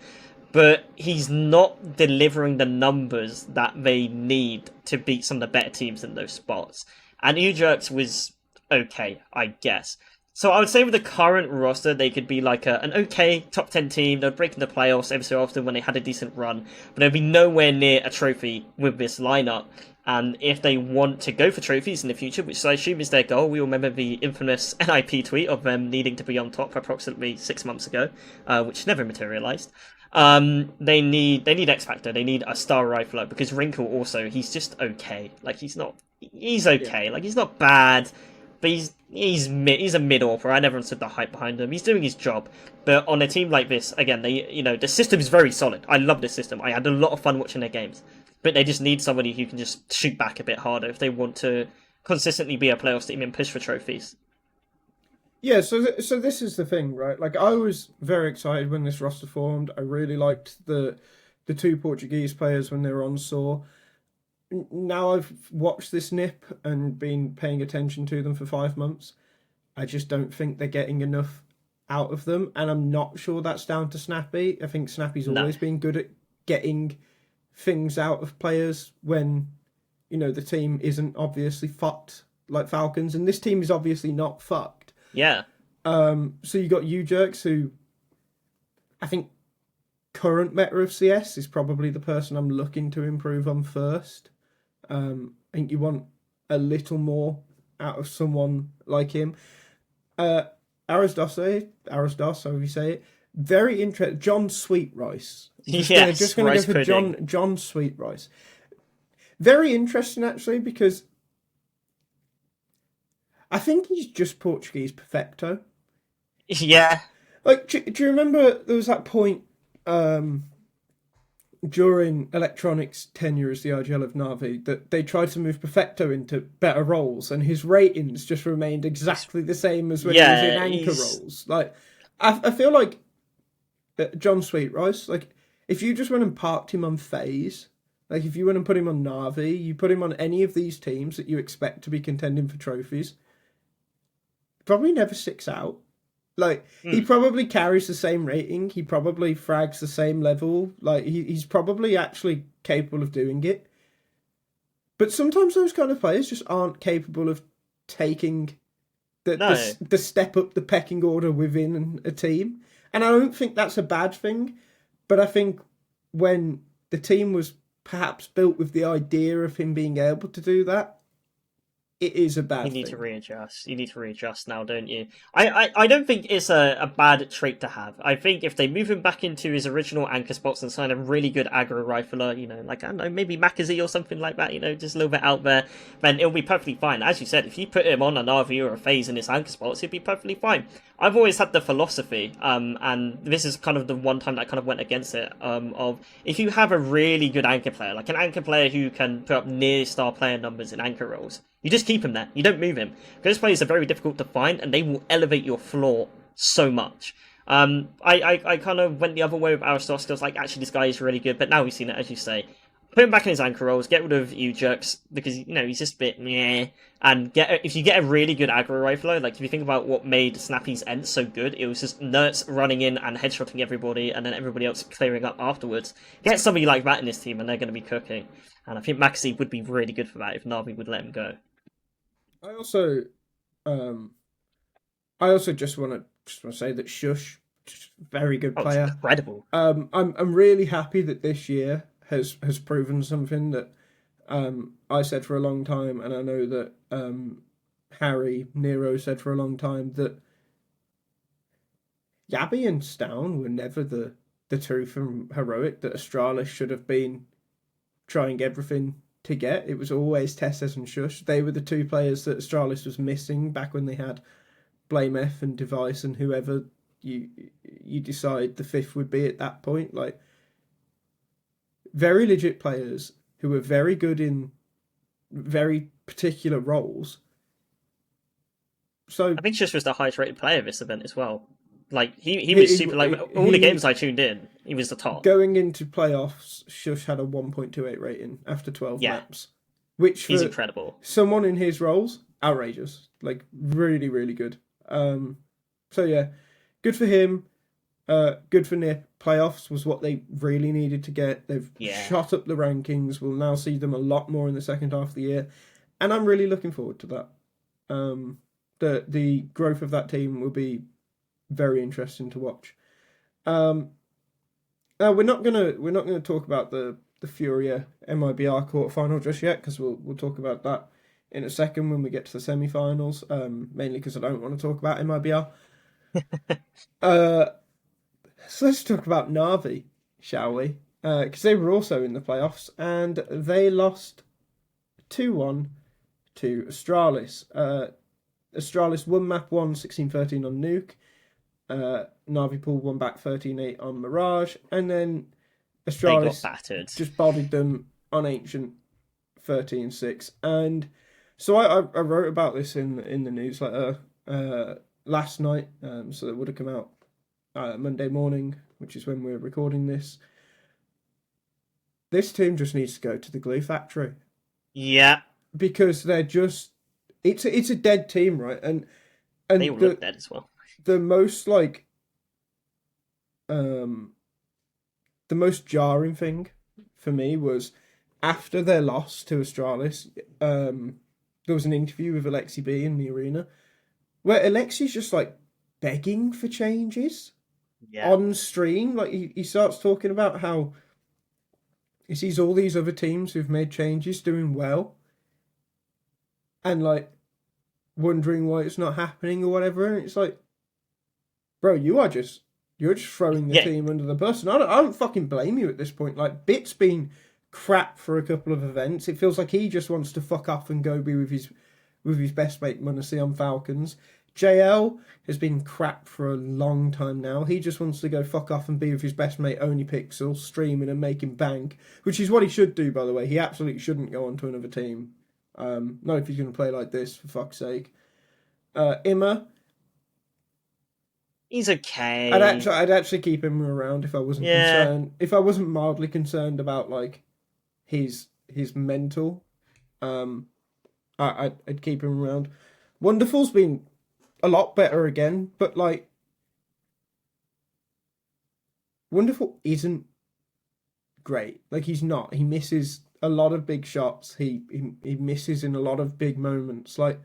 Speaker 2: But he's not delivering the numbers that they need to beat some of the better teams in those spots. And Ujerks was okay, I guess. So I would say with the current roster, they could be like an okay top 10 team. They'll break into the playoffs every so often when they had a decent run. But they'll be nowhere near a trophy with this lineup. And if they want to go for trophies in the future, which I assume is their goal, we remember the infamous NIP tweet of them needing to be on top approximately 6 months ago, which never materialized. They need X Factor. They need a star rifler because Wrinkle also, he's just okay. Like he's okay. Like he's not bad, but he's a mid-orpher. I never understood the hype behind him. He's doing his job. But on a team like this, again, the system is very solid. I love this system. I had a lot of fun watching their games. But they just need somebody who can just shoot back a bit harder if they want to consistently be a playoffs team and push for trophies.
Speaker 1: Yeah, so this is the thing, right? Like, I was very excited when this roster formed. I really liked the two Portuguese players when they were on Saw. Now I've watched this NIP and been paying attention to them for 5 months. I just don't think they're getting enough out of them, and I'm not sure that's down to Snappy. I think Snappy's always been good at getting things out of players when, the team isn't obviously fucked like Falcons, and this team is obviously not fucked.
Speaker 2: Yeah.
Speaker 1: So you got Ujerks, who I think current meta of CS is probably the person I'm looking to improve on first. I think you want a little more out of someone like him. Aristos, however you say it, very interesting. John Sweetrice. Just going to go for John Sweetrice. Very interesting, actually, because I think he's just Portuguese perfecto.
Speaker 2: Yeah.
Speaker 1: Like, do you remember there was that point during Electronic's tenure as the IGL of NAVI that they tried to move Perfecto into better roles and his ratings just remained exactly the same as when he was in anchor roles. Like, I feel like John Sweetrice, like, if you just went and parked him on FaZe, like if you went and put him on NAVI, you put him on any of these teams that you expect to be contending for trophies, probably never sticks out. Like, he probably carries the same rating. He probably frags the same level. Like, he's probably actually capable of doing it. But sometimes those kind of players just aren't capable of taking the step up the pecking order within a team. And I don't think that's a bad thing. But I think when the team was perhaps built with the idea of him being able to do that, it is a bad thing.
Speaker 2: You need to readjust. You need to readjust now, don't you? I don't think it's a bad trait to have. I think if they move him back into his original anchor spots and sign a really good aggro rifler, like, I don't know, maybe magixx or something like that, just a little bit out there, then it'll be perfectly fine. As you said, if you put him on an RV or a FaZe in his anchor spots, he'll be perfectly fine. I've always had the philosophy, and this is kind of the one time that I kind of went against it, of if you have a really good anchor player, like an anchor player who can put up near star player numbers in anchor roles, you just keep him there. You don't move him. Because those players are very difficult to find, and they will elevate your floor so much. I kind of went the other way with Aristos, because, like, actually this guy is really good, but now we've seen it, as you say. Put him back in his anchor roles, get rid of Ujerks, because, he's just a bit meh. And if you get a really good aggro rifler, like, if you think about what made Snappy's end so good, it was just nerds running in and headshotting everybody, and then everybody else clearing up afterwards. Get somebody like that in this team, and they're going to be cooking. And I think magixx would be really good for that if NAVI would let him go.
Speaker 1: I also just want to say that Shush, just very good player,
Speaker 2: it's incredible.
Speaker 1: I'm really happy that this year has proven something that I said for a long time, and I know that Harry Nero said for a long time, that Yabby and Stown were never the two from Heroic that Astralis should have been trying everything to get. It was always Tesses and Shush. They were the two players that Astralis was missing back when they had Blame F and Device and whoever you decide the fifth would be at that point. Like, very legit players who were very good in very particular roles. So
Speaker 2: I think Shush was the highest rated player this event as well. Like, he was super, like, all the games I tuned in, he was the top.
Speaker 1: Going into playoffs, Shush had a 1.28 rating after 12 maps. which
Speaker 2: He's
Speaker 1: for
Speaker 2: incredible.
Speaker 1: someone in his roles, outrageous. Like, really, really good. So yeah, good for him. Good for Nip. Playoffs was what they really needed to get. They've shot up the rankings. We'll now see them a lot more in the second half of the year, and I'm really looking forward to that. The growth of that team will be very interesting to watch. Now we're not gonna talk about the FURIA MIBR quarterfinal just yet, because we'll talk about that in a second when we get to the semi-finals. Mainly because I don't want to talk about MIBR. So let's talk about NAVI, shall we? Because they were also in the playoffs, and they lost 2-1 to Astralis. Astralis won map 1, 16-13 on Nuke. NAVI pulled one back 13-8 on Mirage, and then Astralis just bodied them on Ancient 13-6. And so I wrote about this in the newsletter last night, so it would have come out Monday morning, which is when we're recording this. This team just needs to go to the glue factory.
Speaker 2: Yeah.
Speaker 1: Because they're just... It's a dead team, right? And
Speaker 2: they all look dead as well.
Speaker 1: The most, like... the most jarring thing for me was after their loss to Astralis, there was an interview with Alexi B in the arena where Alexi's just, like, begging for changes. On stream. Like, he starts talking about how he sees all these other teams who've made changes doing well, and like wondering why it's not happening or whatever. And it's like, bro, you're just throwing the team under the bus, and I don't fucking blame you at this point. Like, Bit's been crap for a couple of events. It feels like he just wants to fuck off and go be with his best mate Munacy on Falcons. JL has been crap for a long time now. He just wants to go fuck off and be with his best mate OniPixel, streaming and making bank, which is what he should do, by the way. He absolutely shouldn't go on to another team. Not if he's going to play like this, for fuck's sake. Imma.
Speaker 2: He's okay.
Speaker 1: I'd actually keep him around if I wasn't concerned. If I wasn't mildly concerned about like his mental, I'd keep him around. Wonderful's been a lot better again, but like Wonderful isn't great. Like, he's not. He misses a lot of big shots. He misses in a lot of big moments. Like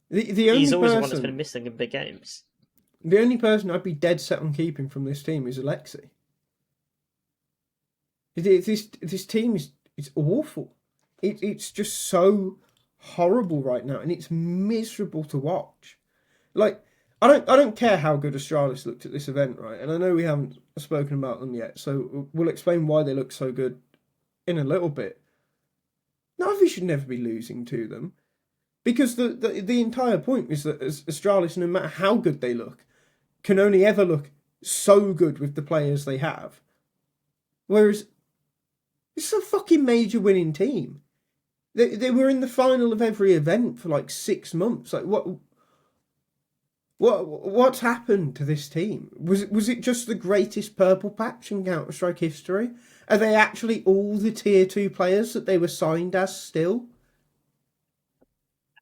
Speaker 1: the only
Speaker 2: he's always
Speaker 1: person,
Speaker 2: the one that's been missing in big games.
Speaker 1: The only person I'd be dead set on keeping from this team is Alexi. This team is awful. It's just so horrible right now, and it's miserable to watch. Like, I don't care how good Astralis looked at this event, right? And I know we haven't spoken about them yet, so we'll explain why they look so good in a little bit. NAVI should never be losing to them, because the entire point is that Astralis, no matter how good they look, can only ever look so good with the players they have. Whereas it's a fucking major winning team. They were in the final of every event for like 6 months. Like, what's happened to this team? Was it just the greatest purple patch in Counter-Strike history? Are they actually all the tier 2 players that they were signed as still?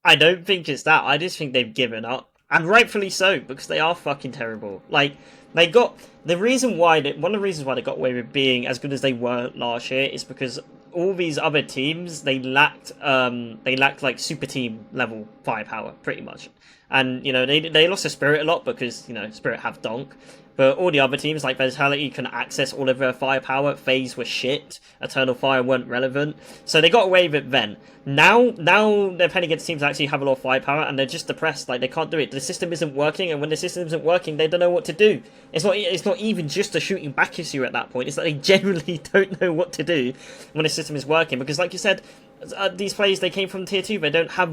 Speaker 2: I don't think it's that. I just think they've given up. And rightfully so, because they are fucking terrible. Like, they got... one of the reasons why they got away with being as good as they were last year is because all these other teams, they lacked like super team level firepower, pretty much. And, you know, they lost to Spirit a lot because, you know, Spirit have Donk. But all the other teams, like Vitality, can access all of their firepower. FaZe was shit. Eternal Fire weren't relevant. So they got away with it then. Now they're playing against teams that actually have a lot of firepower, and they're just depressed. Like, they can't do it. The system isn't working, and when the system isn't working, they don't know what to do. It's not even just a shooting back issue at that point. It's that they genuinely don't know what to do when the system is working. Because, like you said, these players, they came from tier 2. They don't have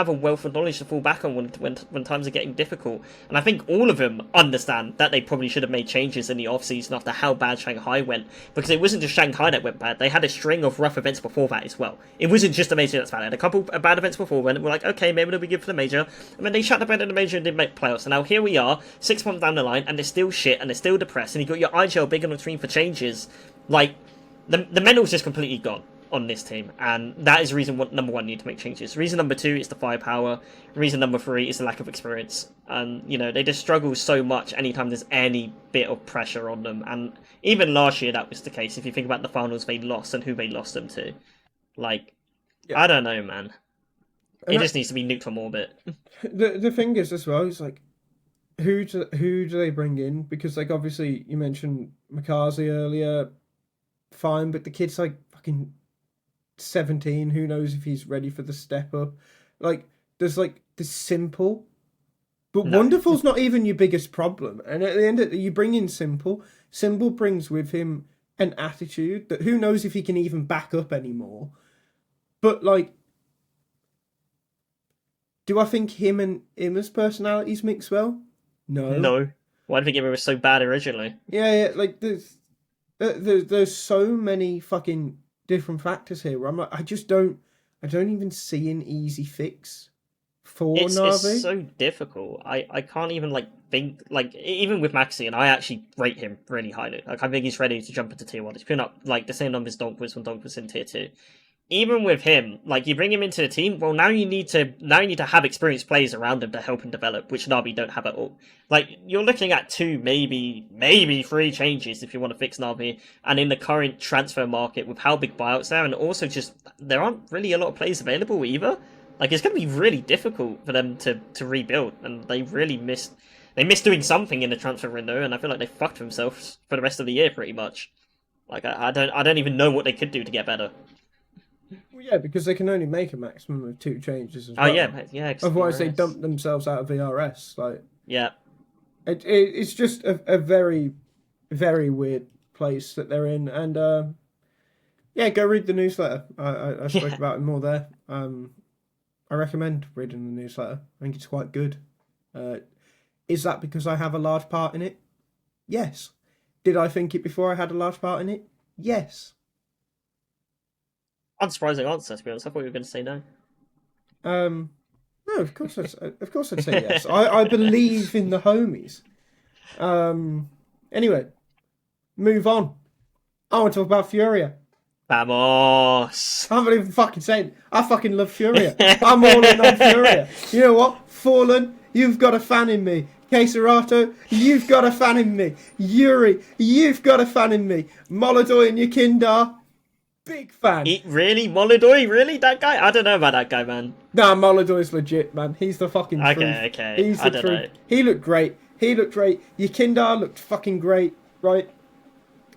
Speaker 2: a wealth of knowledge to fall back on when times are getting difficult. And I think all of them understand that they probably should have made changes in the off-season after how bad Shanghai went. Because it wasn't just Shanghai that went bad. They had a string of rough events before that as well. It wasn't just the major that's bad. They had a couple of bad events before when we're like, okay, maybe they'll be good for the major. And then they shut the bed in the major and didn't make playoffs. And now here we are, 6 months down the line, and they're still shit, and they're still depressed, and you got your IGL big on the screen for changes. Like, the mental's just completely gone. on this team, and that is reason number one, need to make changes. Reason number two is the firepower. Reason number three is the lack of experience. And they just struggle so much anytime there's any bit of pressure on them. And even last year that was the case. If you think about the finals they lost and who they lost them to, I don't know, man. It just needs to be nuked from orbit.
Speaker 1: The thing is as well is who do they bring in? Because obviously you mentioned McCarthy earlier, fine, but the kid's fucking 17. Who knows if he's ready for the step up? There's s1mple, but no. Wonderful's not even your biggest problem. And at the end of you bring in s1mple. s1mple brings with him an attitude that who knows if he can even back up anymore. But do I think him and Imma's personalities mix well? No.
Speaker 2: No. Why do you think Imma was so bad originally?
Speaker 1: Yeah. There's so many fucking different factors here where I'm I don't even see an easy fix for NAVI.
Speaker 2: It's so difficult. I can't even think even with Maxi, and I actually rate him really highly. I think he's ready to jump into tier 1. He's putting up the same numbers Donk was when Donk was in tier 2. Even with him, you bring him into the team, well, now you need to have experienced players around him to help him develop, which NAVI don't have at all. You're looking at 2, maybe 3 changes if you want to fix NAVI, and in the current transfer market with how big buyouts there, and also just there aren't really a lot of players available either. It's going to be really difficult for them to rebuild, and they really missed doing something in the transfer window, and I feel like they fucked themselves for the rest of the year pretty much. I don't even know what they could do to get better.
Speaker 1: Well, yeah, because they can only make a maximum of 2 changes as well.
Speaker 2: Oh yeah.
Speaker 1: Otherwise, they dump themselves out of VRS.
Speaker 2: Yeah,
Speaker 1: it's just a very, very weird place that they're in, and go read the newsletter. I spoke about it more there. I recommend reading the newsletter. I think it's quite good. Is that because I have a large part in it? Yes. Did I think it before I had a large part in it? Yes.
Speaker 2: Unsurprising answer, to be honest. I thought you were going to say no.
Speaker 1: No, of course I'd say yes. I believe in the homies. Anyway, move on. I want to talk about FURIA.
Speaker 2: Vamos!
Speaker 1: I'm not even fucking saying it. I fucking love FURIA. I'm all in on FURIA. You know what? Fallen, you've got a fan in me. Queserato, you've got a fan in me. Yuri, you've got a fan in me. Molodoy and Yakindar, big fan.
Speaker 2: Really? Molodoy? Really? That guy? I don't know about that guy, man.
Speaker 1: Nah, Molodoy's legit, man. He's the fucking truth.
Speaker 2: Okay.
Speaker 1: He's the truth. Know. He looked great. Yakindar looked fucking great, right?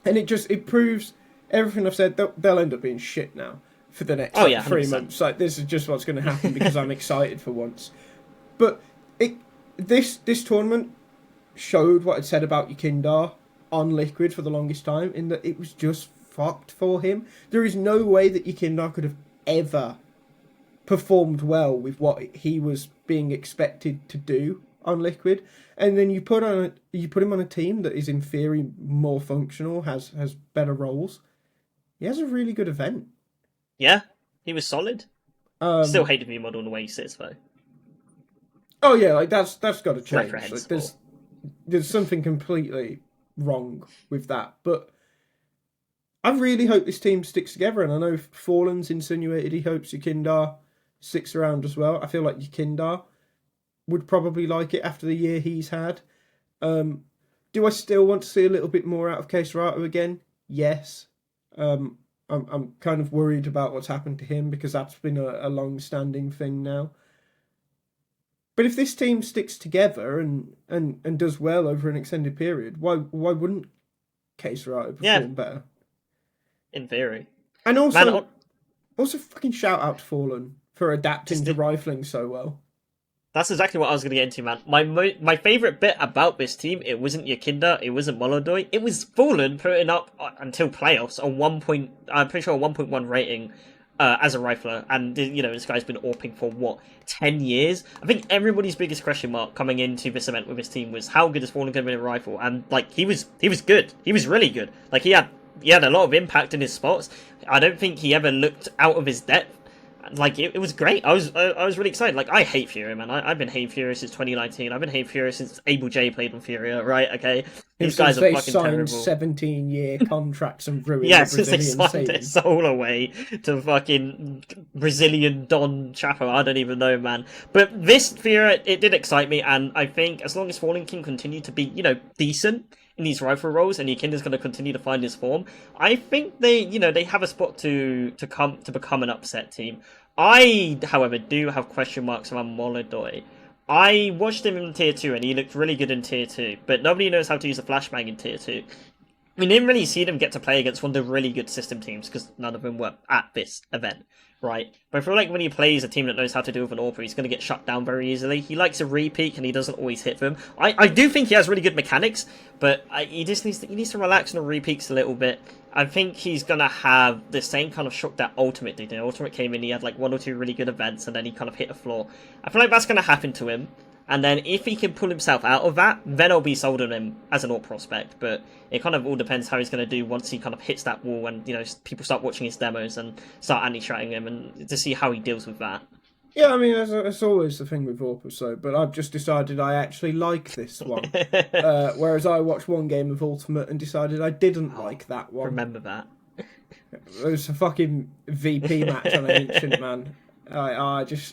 Speaker 1: And it proves everything I've said. They'll end up being shit now for the next 3 months. This is just what's going to happen because I'm excited for once. But this tournament showed what I'd said about Yakindar on Liquid for the longest time, in that it was just fucked for him. There is no way that Yakindar could have ever performed well with what he was being expected to do on Liquid, and then you put him on a team that is in theory more functional, has better roles. He has a really good event.
Speaker 2: Yeah, he was solid. Still hate the view model and the way he sits though.
Speaker 1: Oh yeah, that's got to change. There's something completely wrong with that. But I really hope this team sticks together, and I know Fallen's insinuated he hopes Yakindar sticks around as well. I feel like Yakindar would probably like it after the year he's had. Do I still want to see a little bit more out of Queserato again? Yes. I'm kind of worried about what's happened to him because that's been a long-standing thing now. But if this team sticks together and does well over an extended period, why wouldn't Queserato perform better?
Speaker 2: In theory.
Speaker 1: And also fucking shout out to Fallen for adapting to rifling so well.
Speaker 2: That's exactly what I was going to get into, man. My favourite bit about this team, it wasn't Yakindar, it wasn't Molodoy, it was Fallen putting up, until playoffs, I'm pretty sure a 1.1 rating as a rifler, and this guy's been AWPing for 10 years. I think everybody's biggest question mark coming into this event with his team was how good is Fallen going to be in a rifle, and he was good. He was really good. He had a lot of impact in his spots. I don't think he ever looked out of his depth. Like it was great. I was really excited. Like I hate Furia, man. I've been hating Furia since 2019. I've been hating Furia since Able J played on Furia. Right? Okay, these guys are
Speaker 1: they
Speaker 2: fucking
Speaker 1: signed
Speaker 2: terrible.
Speaker 1: 17-year contracts and ruined
Speaker 2: Yeah,
Speaker 1: the
Speaker 2: since they
Speaker 1: Brazilian
Speaker 2: signed their
Speaker 1: scene.
Speaker 2: soul away to fucking Brazilian Don Chapo. I don't even know, man. But this Furia, it did excite me, and I think as long as Fallen King continue to be, decent in these rifle roles, and Yakinda's going to continue to find his form, I think they have a spot to become an upset team. I, however, do have question marks around Molodoi. I watched him in Tier 2 and he looked really good in Tier 2, but nobody knows how to use a flashbang in Tier 2. We didn't really see them get to play against one of the really good system teams because none of them were at this event, right? But I feel like when he plays a team that knows how to deal with an AWP, he's going to get shut down very easily. He likes a re-peek and he doesn't always hit them. I do think he has really good mechanics, but he just needs to relax on the re-peeks a little bit. I think he's going to have the same kind of shock that Ultimate did. Ultimate came in, he had like 1 or 2 really good events and then he kind of hit a floor. I feel like that's going to happen to him. And then if he can pull himself out of that, then I'll be sold on him as an AWP prospect. But it kind of all depends how he's going to do once he kind of hits that wall and, people start watching his demos and start anti-shotting him and to see how he deals with that.
Speaker 1: Yeah, I mean, that's always the thing with Overpass, but I've just decided I actually like this one. Whereas I watched one game of Ultimate and decided I didn't like that one.
Speaker 2: Remember that.
Speaker 1: It was a fucking VP match on Ancient, man.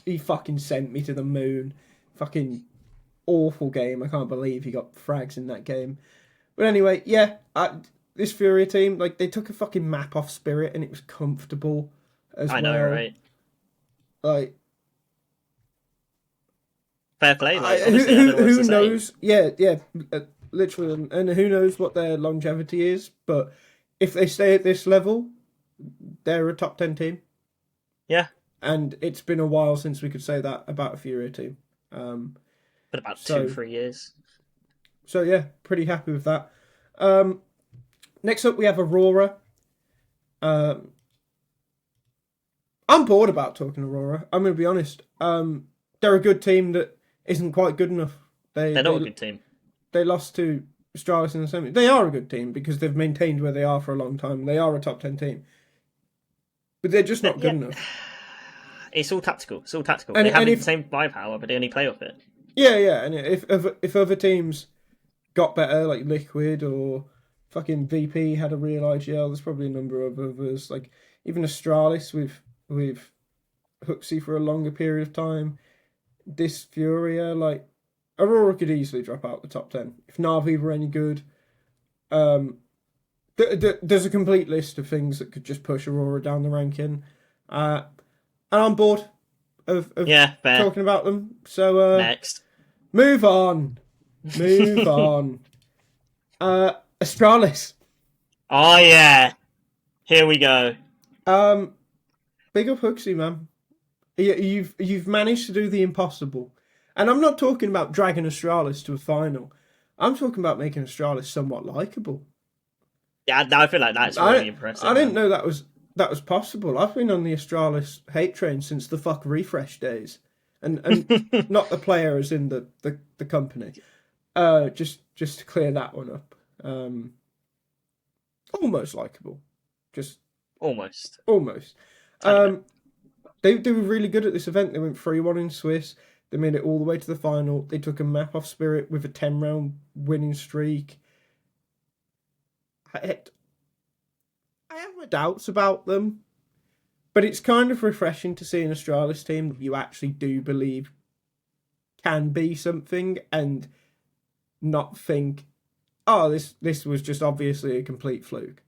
Speaker 1: He fucking sent me to the moon. Fucking awful game. I can't believe he got frags in that game. But anyway, yeah, this Furia team, like, they took a fucking map off Spirit and it was comfortable as well.
Speaker 2: I know, right?
Speaker 1: Like,
Speaker 2: fair play. Like, honestly, who
Speaker 1: knows? Yeah, literally, and who knows what their longevity is? But if they stay at this level, they're a top 10 team.
Speaker 2: Yeah,
Speaker 1: and it's been a while since we could say that about a Furia team.
Speaker 2: But about 2-3 years.
Speaker 1: So yeah, pretty happy with that. Next up, we have Aurora. I'm bored about talking Aurora. I'm going to be honest. They're a good team that isn't quite good enough.
Speaker 2: They're not a good team.
Speaker 1: They lost to Astralis in the semi. They are a good team because they've maintained where they are for a long time. They are a top 10 team. But they're just not good enough.
Speaker 2: It's all tactical. They have the same buy power, but they only play off it.
Speaker 1: Yeah. And if other teams got better, like Liquid or fucking VP had a real IGL, there's probably a number of others. Like even Astralis with Hooksy for a longer period of time. This Furia, like Aurora could easily drop out the top 10 if NAVI were any good. There's a complete list of things that could just push Aurora down the ranking. And I'm bored of talking about them. So
Speaker 2: next.
Speaker 1: Move on. Astralis.
Speaker 2: Oh yeah. Here we go.
Speaker 1: Big up Hooksy, man. You've managed to do the impossible. And I'm not talking about dragging Astralis to a final. I'm talking about making Astralis somewhat likeable.
Speaker 2: Yeah, I feel like that's really impressive.
Speaker 1: I didn't know that was possible. I've been on the Astralis hate train since the fuck refresh days. And not the player as in the company. Just to clear that one up. Almost likeable. Just
Speaker 2: almost.
Speaker 1: They were really good at this event. They went 3-1 in Swiss. They made it all the way to the final. They took a map off Spirit with a 10-round winning streak. I have my doubts about them, but it's kind of refreshing to see an Astralis team that you actually do believe can be something and not think, oh, this was just obviously a complete fluke.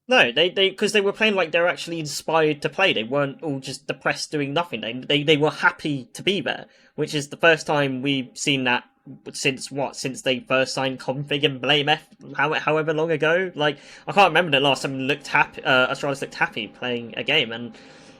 Speaker 2: No, because they were playing like they were actually inspired to play. They weren't all just depressed doing nothing. They were happy to be there, which is the first time we've seen that since they first signed Config and Blame F, however long ago. Like I can't remember the last time Astralis looked happy playing a game, and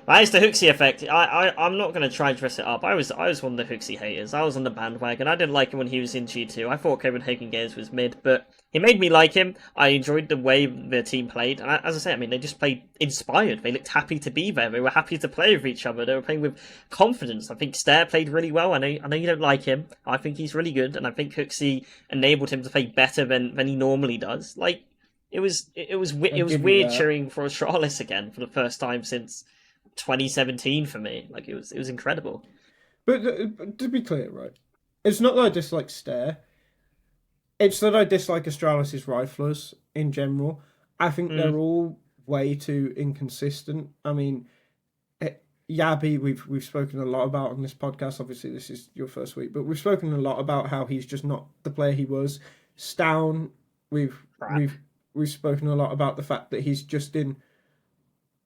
Speaker 2: that is the Hooksy effect. I'm not going to try and dress it up. I was one of the Hooksy haters. I was on the bandwagon. I didn't like him when he was in G2. I thought Copenhagen Games was mid, but he made me like him. I enjoyed the way the team played. And as I say, I mean, they just played inspired. They looked happy to be there. They were happy to play with each other. They were playing with confidence. I think Stair played really well. I know you don't like him. I think he's really good. And I think Hooksy enabled him to play better than he normally does. Like, it was weird cheering for Astralis again for the first time since 2017 for me. Like it was incredible.
Speaker 1: But to be clear, right, it's not that I dislike Stare. It's that I dislike Astralis' riflers in general. I think they're all way too inconsistent. I mean, Yabi, we've spoken a lot about on this podcast. Obviously, this is your first week, but we've spoken a lot about how he's just not the player he was. Stown, we've spoken a lot about the fact that he's just in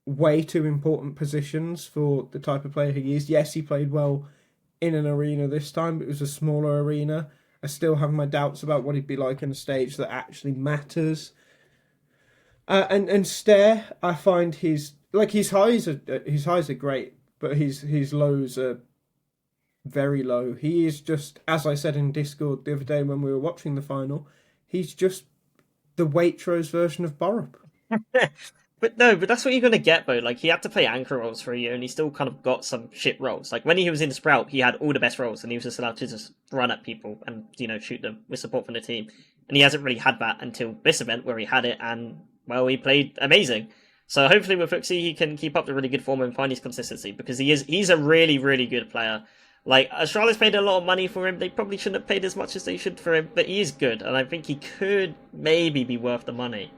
Speaker 1: way too important positions for the type of player he is. Yes, he played well in an arena this time, but it was a smaller arena. I still have my doubts about what he'd be like on a stage that actually matters. And Stare, I find his highs are great, but his lows are very low. He is just, as I said in Discord the other day when we were watching the final, he's just the Waitrose version of Borup.
Speaker 2: But that's what you're gonna get though. Like he had to play anchor roles for a year, and he still kind of got some shit roles. Like when he was in Sprout, he had all the best roles, and he was just allowed to just run at people and shoot them with support from the team. And he hasn't really had that until this event where he had it, and well, he played amazing. So hopefully with Fuxi, he can keep up the really good form and find his consistency because he's a really really good player. Like Astralis paid a lot of money for him. They probably shouldn't have paid as much as they should for him, but he is good, and I think he could maybe be worth the money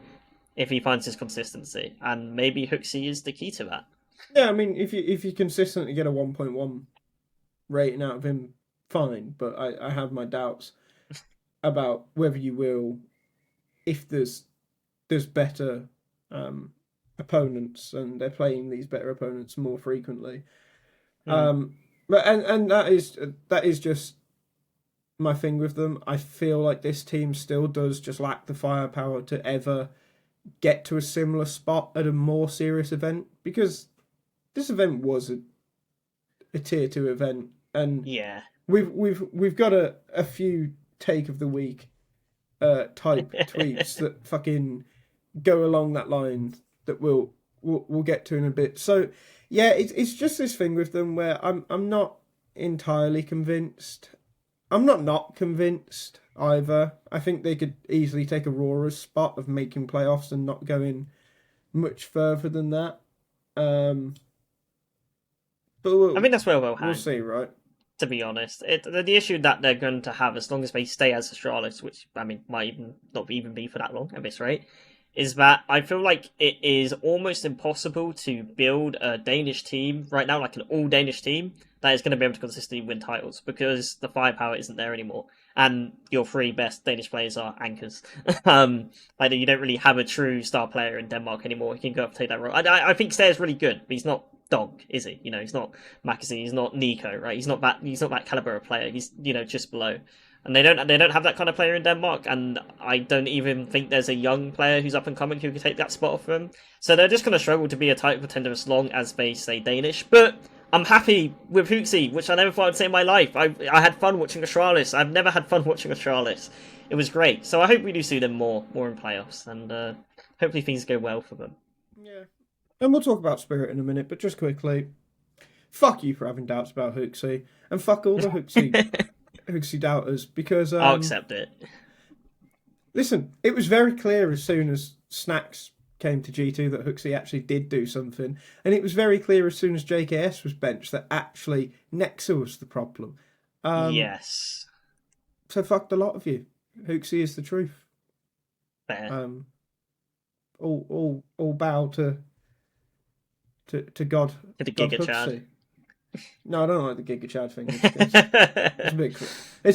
Speaker 2: if he finds his consistency, and maybe Huxley is the key to that.
Speaker 1: Yeah, I mean, if you consistently get a 1.1 rating out of him, fine. But I have my doubts about whether you will, if there's better opponents and they're playing these better opponents more frequently. But that is just my thing with them. I feel like this team still does just lack the firepower to ever get to a similar spot at a more serious event, because this event was a tier 2 event, and
Speaker 2: yeah,
Speaker 1: we've got a few take of the week type tweets that fucking go along that line that we'll get to in a bit. So yeah, it's just this thing with them where I'm not entirely convinced. I'm not convinced either. I think they could easily take Aurora's spot of making playoffs and not going much further than that. But
Speaker 2: I think that's where we'll
Speaker 1: see, right?
Speaker 2: To be honest, the issue that they're going to have, as long as they stay as Astralis, which I mean might even not even be for that long at this rate, is that I feel like it is almost impossible to build a Danish team right now, like an all Danish team, that is going to be able to consistently win titles because the firepower isn't there anymore. And your 3 best Danish players are anchors. Like you don't really have a true star player in Denmark anymore. He can go up and take that role. I think Stayer's really good, but he's not Donk, is he? He's not Maxi, he's not Nico, right? He's not that caliber of player. He's just below. And they don't have that kind of player in Denmark, and I don't even think there's a young player who's up and coming who could take that spot off them. So they're just going to struggle to be a title contender as long as they stay Danish. But I'm happy with Huxi, which I never thought I'd say in my life. I had fun watching Astralis. I've never had fun watching Astralis. It was great. So I hope we do see them more in playoffs, and hopefully things go well for them.
Speaker 1: Yeah. And we'll talk about Spirit in a minute, but just quickly, fuck you for having doubts about Huxi, and fuck all the Huxi doubters, because
Speaker 2: I'll accept it.
Speaker 1: Listen, it was very clear as soon as Snacks came to G2 that Huxi actually did do something, and it was very clear as soon as JKS was benched that actually Nexa was the problem.
Speaker 2: Yes.
Speaker 1: So fucked a lot of you. Huxi is the truth.
Speaker 2: Fair.
Speaker 1: All bow to God.
Speaker 2: To the
Speaker 1: God
Speaker 2: Giga
Speaker 1: Huxi.
Speaker 2: Chad.
Speaker 1: No, I don't like the Giga Chad thing. It's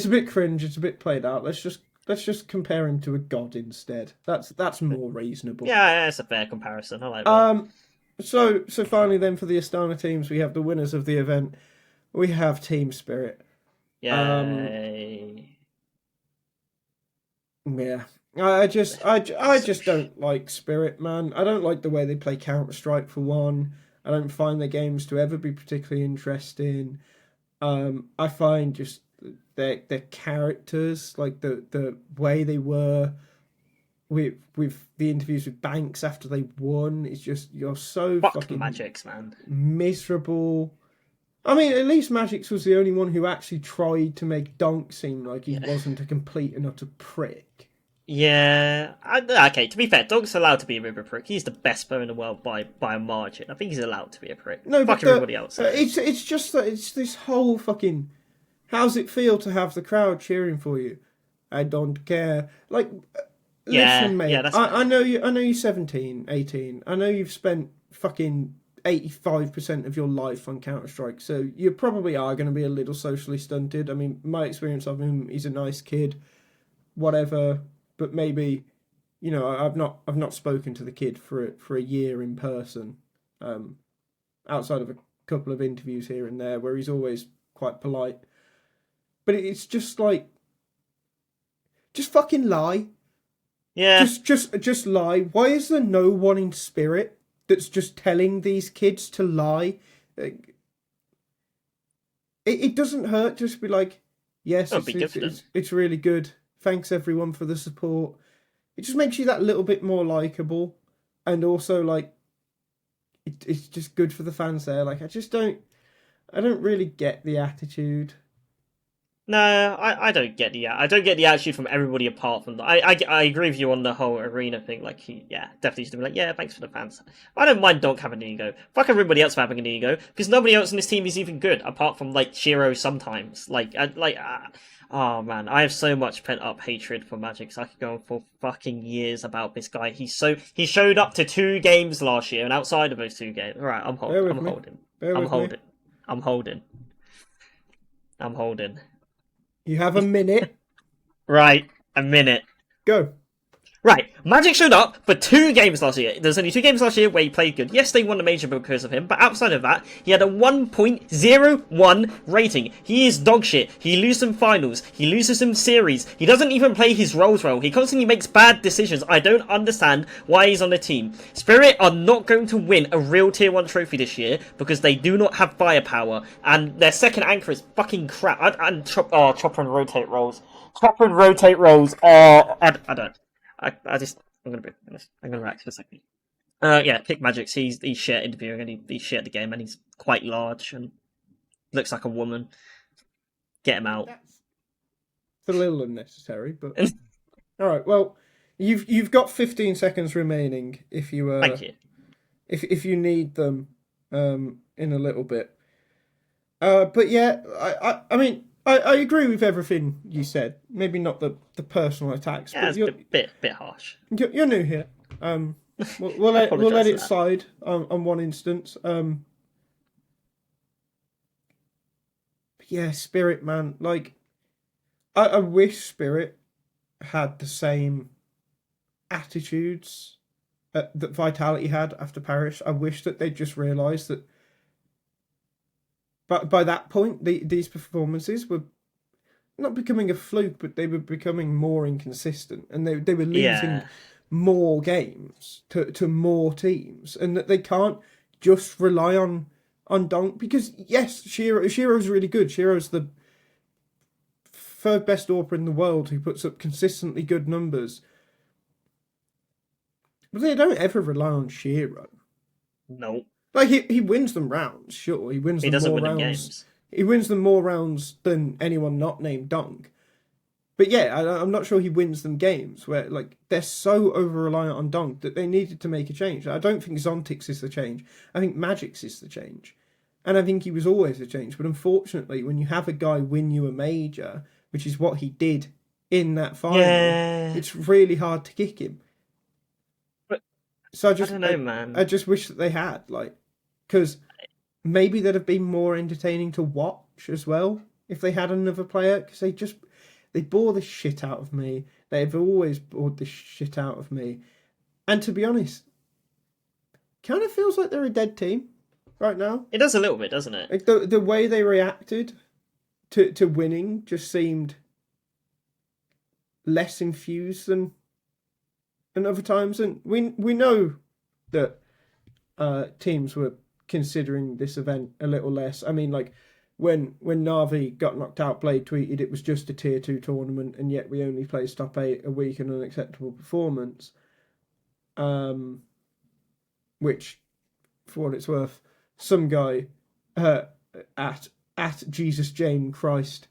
Speaker 1: a bit cringe. It's a bit played out. Let's just compare him to a god instead. That's more reasonable.
Speaker 2: Yeah, it's a fair comparison. I like that.
Speaker 1: So finally then for the Astana teams, we have the winners of the event. We have Team Spirit.
Speaker 2: Yay.
Speaker 1: Yeah. I just don't like Spirit, man. I don't like the way they play Counter-Strike for one. I don't find their games to ever be particularly interesting. I find just their characters, like the way they were with the interviews with Banks after they won, it's just, you're so fucking
Speaker 2: magixx, man.
Speaker 1: Miserable. I mean, at least magixx was the only one who actually tried to make Donk seem like he wasn't a complete and utter prick.
Speaker 2: Yeah. Okay, to be fair, Dog's allowed to be a bit of a prick. He's the best player in the world by a margin. I think he's allowed to be a prick.
Speaker 1: No, but
Speaker 2: Fuck everybody else.
Speaker 1: it's just that it's this whole fucking. How's it feel to have the crowd cheering for you? I don't care. Like, listen, mate.
Speaker 2: that's
Speaker 1: I know you. I know you're 17, 18. I know you've spent fucking 85% of your life on Counter-Strike, so you probably are going to be a little socially stunted. I mean, my experience of him, he's a nice kid, whatever. But maybe, you know, I've not spoken to the kid for a year in person, outside of a couple of interviews here and there where he's always quite polite. But it's just like, just fucking lie.
Speaker 2: Yeah.
Speaker 1: Just lie. Why is there no one in Spirit that's just telling these kids to lie? It doesn't hurt just to be like, yes, it's really good. Thanks everyone for the support. It just makes you that little bit more likable, and also like, it's just good for the fans there. Like, I don't really get the attitude.
Speaker 2: No, I don't get the attitude from everybody apart from I agree with you on the whole arena thing. Like, he definitely should be like, yeah, thanks for the fans. I don't mind Donk having an ego. Fuck everybody else for having an ego, because nobody else in this team is even good apart from like Shiro sometimes. Oh man, I have so much pent up hatred for magixx. I could go on for fucking years about this guy. He showed up to 2 games last year, and outside of those 2 games, all right, I'm holding. You have a minute. Right, a minute.
Speaker 1: Go.
Speaker 2: Right, magixx showed up for 2 games last year. There's only 2 games last year where he played good. Yes, they won the major because of him, but outside of that, he had a 1.01 rating. He is dog shit. He loses some finals. He loses some series. He doesn't even play his roles well. He constantly makes bad decisions. I don't understand why he's on the team. Spirit are not going to win a real tier 1 trophy this year because they do not have firepower, and their second anchor is fucking crap. Chopper and rotate roles. Chopper and rotate roles are... I don't... I'm gonna be honest. I'm gonna relax for a second. Pick magixx. He's shit at interviewing, and he's shit at the game, and he's quite large and looks like a woman. Get him out.
Speaker 1: That's a little unnecessary, but all right. Well, you've got 15 seconds remaining if you
Speaker 2: Thank you.
Speaker 1: If you need them in a little bit. But yeah, I mean, I agree with everything you said. Maybe not the personal attacks.
Speaker 2: Yeah,
Speaker 1: but
Speaker 2: it's a bit harsh.
Speaker 1: You're new here. We'll let it slide on one instance. But yeah, Spirit, man. Like, I wish Spirit had the same attitudes that Vitality had after Paris. I wish that they'd just realised that. But by that point, these performances were not becoming a fluke, but they were becoming more inconsistent, and they were losing more games to more teams, and that they can't just rely on Donk, because yes, Shiro's really good. Shiro's the 3rd best AWPer in the world who puts up consistently good numbers, but they don't ever rely on Shiro.
Speaker 2: No.
Speaker 1: Like, he wins them rounds, sure. He wins them more rounds.
Speaker 2: Games.
Speaker 1: He wins them more rounds than anyone not named Donk. But yeah, I'm not sure he wins them games where, like, they're so over-reliant on Donk that they needed to make a change. I don't think Zontix is the change. I think magixx is the change. And I think he was always a change. But unfortunately, when you have a guy win you a major, which is what he did in that final, it's really hard to kick him. So I don't know, man. I just wish that they had, like, because maybe they'd have been more entertaining to watch as well if they had another player, because they bore the shit out of me. They've always bored the shit out of me. And to be honest, kind of feels like they're a dead team right now.
Speaker 2: It does a little bit, doesn't it?
Speaker 1: Like, the way they reacted to winning just seemed less infused than other times. And we know that teams were considering this event a little less. I mean, like, when NAVI got knocked out, Blade tweeted it was just a tier 2 tournament, and yet we only placed top 8 a week, an unacceptable performance. Which, for what it's worth, some guy at Jesus Jane Christ,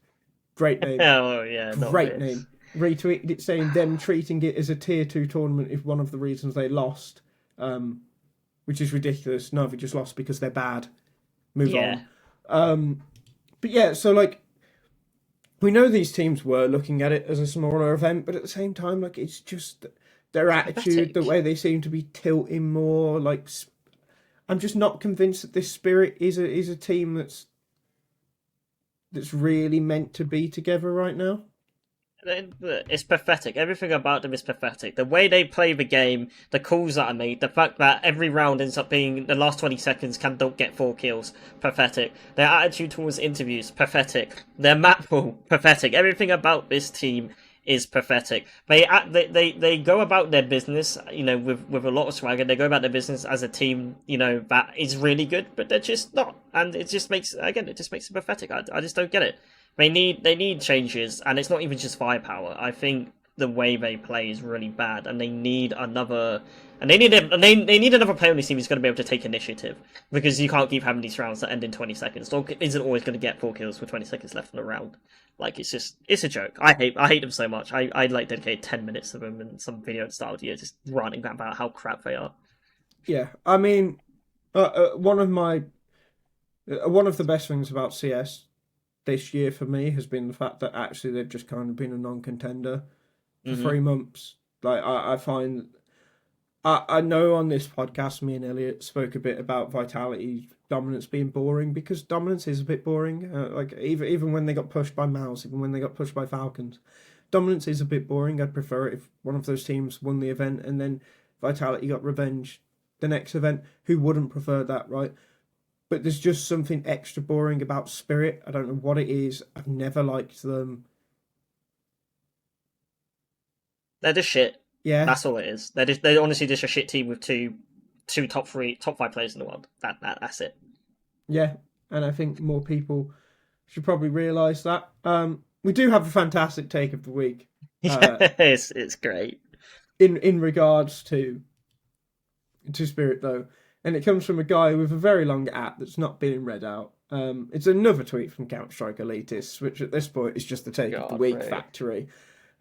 Speaker 1: great name.
Speaker 2: Oh yeah,
Speaker 1: great name. retweeted it saying them treating it as a tier 2 tournament is one of the reasons they lost, which is ridiculous. Navi just lost because they're bad. Move on. But yeah, so like, we know these teams were looking at it as a smaller event, but at the same time, like, it's just their attitude, the way they seem to be tilting more. Like, I'm just not convinced that this Spirit is a team that's really meant to be together right now.
Speaker 2: It's pathetic. Everything about them is pathetic. The way they play the game, the calls that are made, the fact that every round ends up being the last 20 seconds don't get 4 kills, pathetic. Their attitude towards interviews, pathetic. Their map pool, pathetic. Everything about this team is pathetic. They go about their business, with a lot of swagger. They go about their business as a team, that is really good, but they're just not. And it just makes it pathetic. I just don't get it. They need changes, and it's not even just firepower. I think the way they play is really bad, and they need another player on this team who's going to be able to take initiative, because you can't keep having these rounds that end in 20 seconds. Dog isn't always going to get 4 kills with 20 seconds left in the round. Like, it's a joke. I hate them so much. I'd like dedicate 10 minutes to them and some video at the start of the year just ranting about how crap they are.
Speaker 1: Yeah, I mean, one of the best things about CS this year for me has been the fact that actually they've just kind of been a non-contender for 3 months. Like, I find, I know on this podcast, me and Elliot spoke a bit about Vitality dominance being boring, because dominance is a bit boring. Like, even when they got pushed by Mouse, even when they got pushed by Falcons, dominance is a bit boring. I'd prefer it if one of those teams won the event and then Vitality got revenge the next event. Who wouldn't prefer that, right? But there's just something extra boring about Spirit. I don't know what it is. I've never liked them.
Speaker 2: They're just shit.
Speaker 1: Yeah,
Speaker 2: that's all it is. They're honestly just a shit team with two top 5 players in the world. That's it.
Speaker 1: Yeah, and I think more people should probably realise that. We do have a fantastic take of the week.
Speaker 2: It's great.
Speaker 1: In regards to Spirit, though. And it comes from a guy with a very long @ that's not being read out. It's another tweet from Counter-Strike Elitist, which at this point is just the take of the week factory.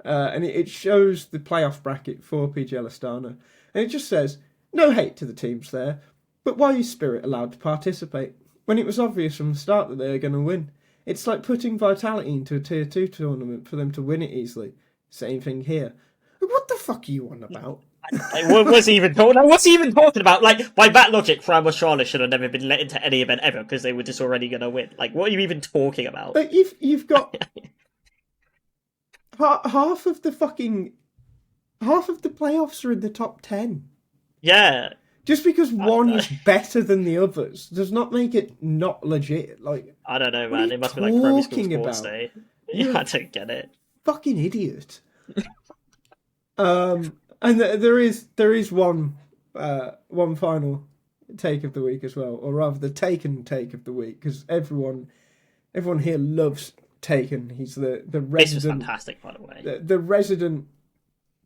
Speaker 1: And it shows the playoff bracket for PGL Astana. And it just says, no hate to the teams there, but why is Spirit allowed to participate when it was obvious from the start that they were going to win? It's like putting Vitality into a tier 2 tournament for them to win it easily. Same thing here. What the fuck are you on about?
Speaker 2: What's he even talking about? Like, by that logic, Aurora and Astralis should have never been let into any event ever, because they were just already going to win. Like, what are you even talking about?
Speaker 1: But you've got half of the playoffs are in the top 10.
Speaker 2: Yeah.
Speaker 1: Just because one is better than the others does not make it not legit. Like,
Speaker 2: I don't know, man. It must be like primary school sports day. Yeah, I don't get it.
Speaker 1: Fucking idiot. And there is one final take of the week as well, or rather the Taken take of the week, because everyone here loves Taken. He's the resident.
Speaker 2: This was fantastic, by the way.
Speaker 1: The resident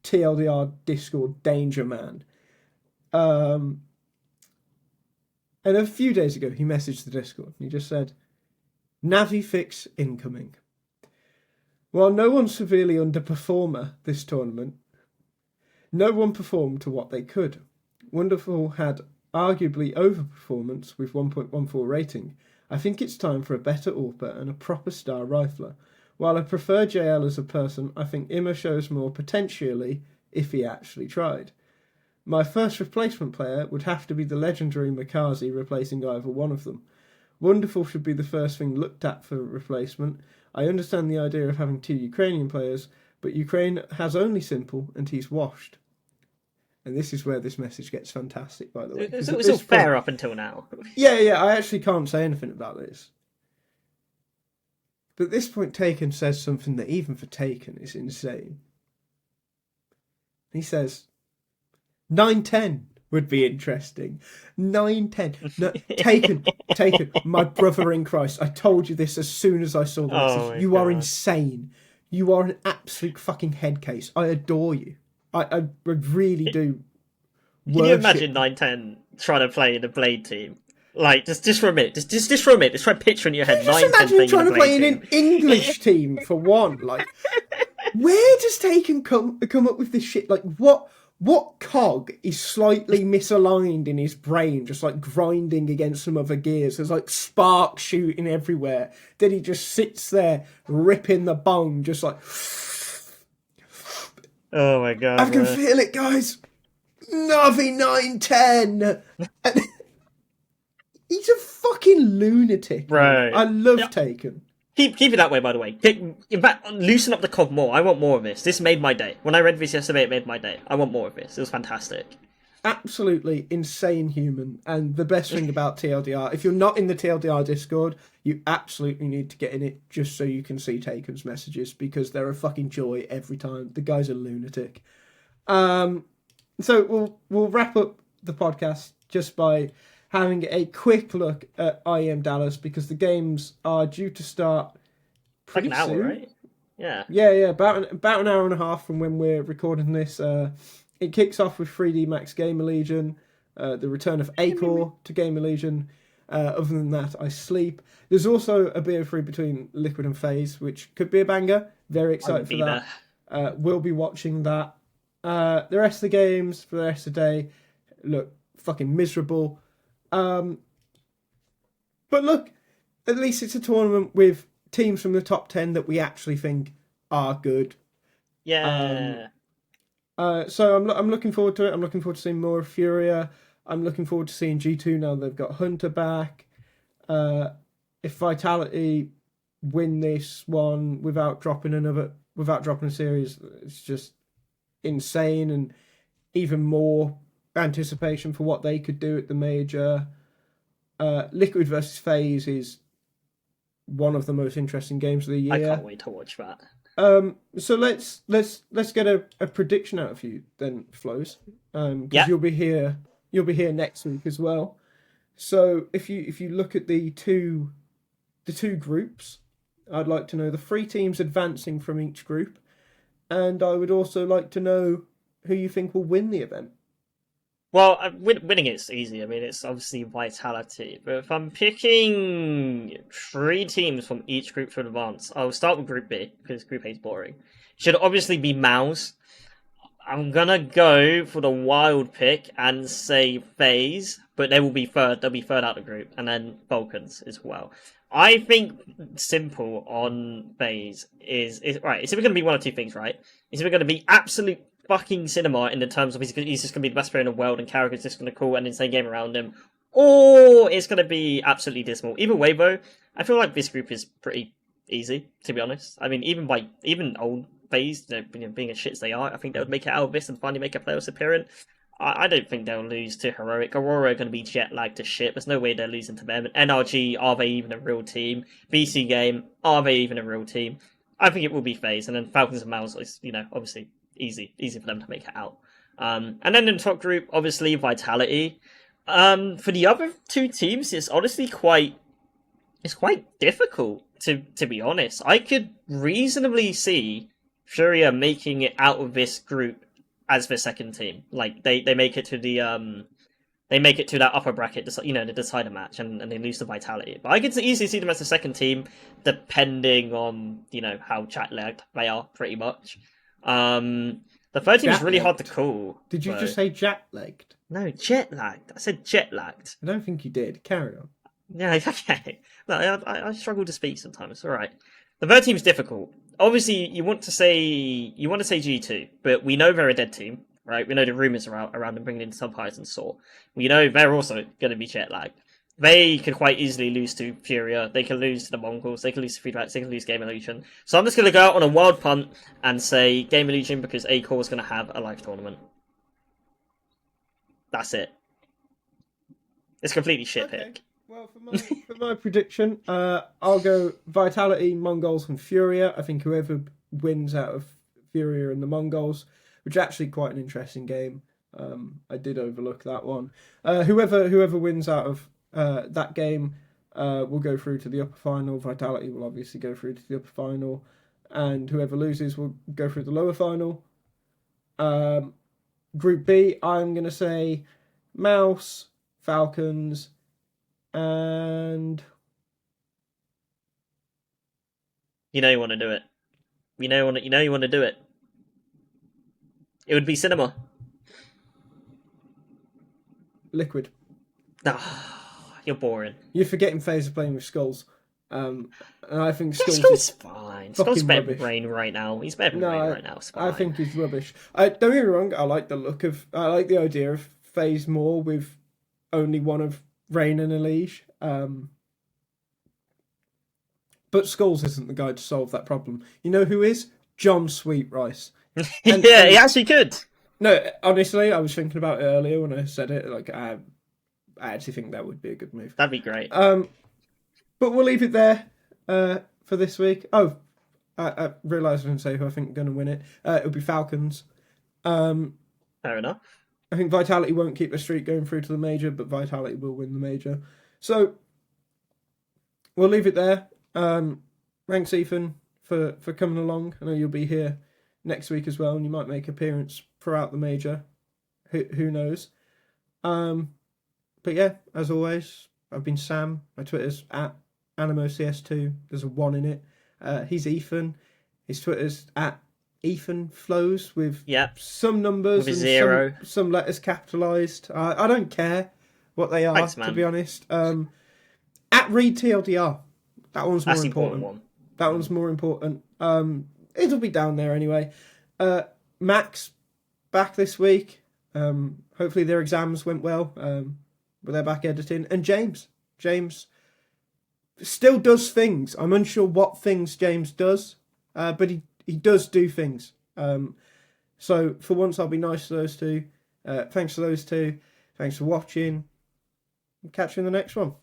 Speaker 1: TLDR Discord danger man. And a few days ago, he messaged the Discord. And he just said, "NAVI fix incoming. While no one's severely underperformer this tournament, no one performed to what they could. Wonderful had arguably overperformance with 1.14 rating. I think it's time for a better AWPer and a proper star rifler. While I prefer JL as a person, I think Imma shows more potentially if he actually tried. My first replacement player would have to be the legendary Makazi replacing either one of them. Wonderful should be the first thing looked at for replacement. I understand the idea of having 2 Ukrainian players, but Ukraine has only s1mple and he's washed." And this is where this message gets fantastic, by the way.
Speaker 2: It was all fair up until now.
Speaker 1: Yeah, I actually can't say anything about this. But at this point, Taken says something that even for Taken is insane. He says, 9-10 would be interesting. 9-10. No, Taken, my brother in Christ. I told you this as soon as I saw the message. You are insane. You are an absolute fucking head case. I adore you. I really do.
Speaker 2: Can you imagine 9-10 trying to play in a Blade team? Like, just for a minute. Just for a minute. Just try picture in your head.
Speaker 1: Just imagine trying to play in an English team, for one. Like, Where does Taken come up with this shit? Like, what cog is slightly misaligned in his brain, just like grinding against some other gears? There's like sparks shooting everywhere. Then he just sits there ripping the bong, just like.
Speaker 2: Oh my god!
Speaker 1: I can feel it, guys. NAVI 910. He's a fucking lunatic.
Speaker 2: Right.
Speaker 1: I love Taken.
Speaker 2: Keep it that way, by the way. In fact, loosen up the cog more. I want more of this. This made my day. When I read this yesterday, it made my day. I want more of this. It was fantastic.
Speaker 1: Absolutely insane human. And the best thing about TLDR, if you're not in the TLDR Discord, you absolutely need to get in it just so you can see Taken's messages, because they're a fucking joy every time. The guy's a lunatic. So we'll wrap up the podcast just by having a quick look at IEM Dallas, because the games are due to start pretty
Speaker 2: like an hour,
Speaker 1: soon.
Speaker 2: right? Yeah.
Speaker 1: Yeah, about an hour and a half from when we're recording this. It kicks off with 3D Max Gamer Legion, the return of Acor to Gamer Legion. Other than that, I sleep. There's also a BO3 between Liquid and FaZe, which could be a banger. Very excited for that. We'll be watching that. The rest of the games for the rest of the day look fucking miserable. But look, at least it's a tournament with teams from the top 10 that we actually think are good.
Speaker 2: Yeah.
Speaker 1: So I'm looking forward to it. I'm looking forward to seeing more of FURIA. I'm looking forward to seeing G2 now they've got Hunter back. If Vitality win this one without dropping a series, it's just insane, and even more anticipation for what they could do at the major. Liquid versus FaZe is one of the most interesting games of the year.
Speaker 2: I can't wait to watch that.
Speaker 1: So let's get a prediction out of you then, Flows. Because you'll be here next week as well. So if you look at the two groups, I'd like to know the 3 teams advancing from each group, and I would also like to know who you think will win the event.
Speaker 2: Well, winning it's easy. I mean, it's obviously Vitality. But if I'm picking 3 teams from each group to advance, I'll start with Group B, because Group A is boring. Should obviously be Mouse. I'm gonna go for the wild pick and say FaZe, but they will be third. They'll be third out of the group, and then Vulcans as well. I think s1mple on FaZe is right. It's either going to be one of 2 things, right? It's either going to be absolute fucking cinema in the terms of he's just going to be the best player in the world and Carrick is just going to call an insane game around him, or it's going to be absolutely dismal. Either way, though, I feel like this group is pretty easy, to be honest. I mean, even old FaZe, being as shit as they are, I think they would make it out of this and finally make a playoffs appearance. I don't think they'll lose to Heroic. Aurora are going to be jet lagged to shit. There's no way they're losing to them. NRG, are they even a real team? VC Game, are they even a real team? I think it will be FaZe, and then Falcons and Mouse is, obviously easy for them to make it out. And then in the top group, obviously Vitality. For the other 2 teams, it's honestly quite difficult to be honest. I could reasonably see FURIA making it out of this group as the second team. Like they make it to that upper bracket, the decider match, and they lose to Vitality. But I could easily see them as the second team, depending on how chat lagged they are, pretty much. The third team is really hard to call.
Speaker 1: Did you just say jet-lagged?
Speaker 2: No, jet lagged. I said jet lagged.
Speaker 1: I don't think you did. Carry on.
Speaker 2: Yeah, okay. No, I struggle to speak sometimes. It's all right. The third team is difficult. Obviously, you want to say G2, but we know they're a dead team, right? We know the rumors around them bringing in Subhighs and Saw. We know they're also going to be jet lagged. They could quite easily lose to FURIA. They could lose to the Mongols. They could lose to Feedback. They could lose Game Illusion. So I'm just going to go out on a wild punt and say Game Illusion, because Acor is going to have a live tournament. That's it. It's completely shit pick.
Speaker 1: Well, for my prediction, I'll go Vitality, Mongols, and FURIA. I think whoever wins out of FURIA and the Mongols, which is actually quite an interesting game. I did overlook that one. Whoever wins out of that game will go through to the upper final. Vitality will obviously go through to the upper final, and whoever loses will go through the lower final. Group B, I'm going to say Mouse, Falcons, and...
Speaker 2: You know you want to do it. You know you want to do it. It would be cinema.
Speaker 1: Liquid.
Speaker 2: Ah, you're boring.
Speaker 1: You're forgetting FaZe are playing with Skulls. And I think Skulls
Speaker 2: Skull's
Speaker 1: is
Speaker 2: fine.
Speaker 1: fucking
Speaker 2: Skull's better than
Speaker 1: rubbish.
Speaker 2: Rain right now. He's better than Rain right now. It's fine.
Speaker 1: I think he's rubbish. Don't get me wrong, I like the idea of FaZe more with only one of Rain and Elige. But Skulls isn't the guy to solve that problem. You know who is? John Sweetrice.
Speaker 2: Yeah, he actually could.
Speaker 1: No, honestly, I was thinking about it earlier when I said it. Like, I actually think that would be a good move.
Speaker 2: That'd be great.
Speaker 1: But we'll leave it there for this week. Oh, I realised I didn't say who I think are going to win it. It'll be Falcons.
Speaker 2: Fair enough.
Speaker 1: I think Vitality won't keep the streak going through to the major, but Vitality will win the major. So we'll leave it there. Thanks, Ethan, for coming along. I know you'll be here next week as well, and you might make appearance throughout the major. Who knows? But yeah, as always, I've been Sam. My Twitter's at AnimoCS2. There's a 1 in it. He's Ethan. His Twitter's at EthanFlows with some numbers
Speaker 2: with
Speaker 1: and
Speaker 2: 0.
Speaker 1: some letters capitalised. I don't care what they are,
Speaker 2: Thanks,
Speaker 1: to
Speaker 2: man.
Speaker 1: be honest. At ReadTLDR. That one's more
Speaker 2: That's the
Speaker 1: important.
Speaker 2: one.
Speaker 1: That one's more important. It'll be down there anyway. Max back this week. Hopefully their exams went well. But they're back editing. And James still does things. I'm unsure what things James does, but he does do things. So for once, I'll be nice to those two. Thanks to those two. Thanks for watching. Catch you in the next one.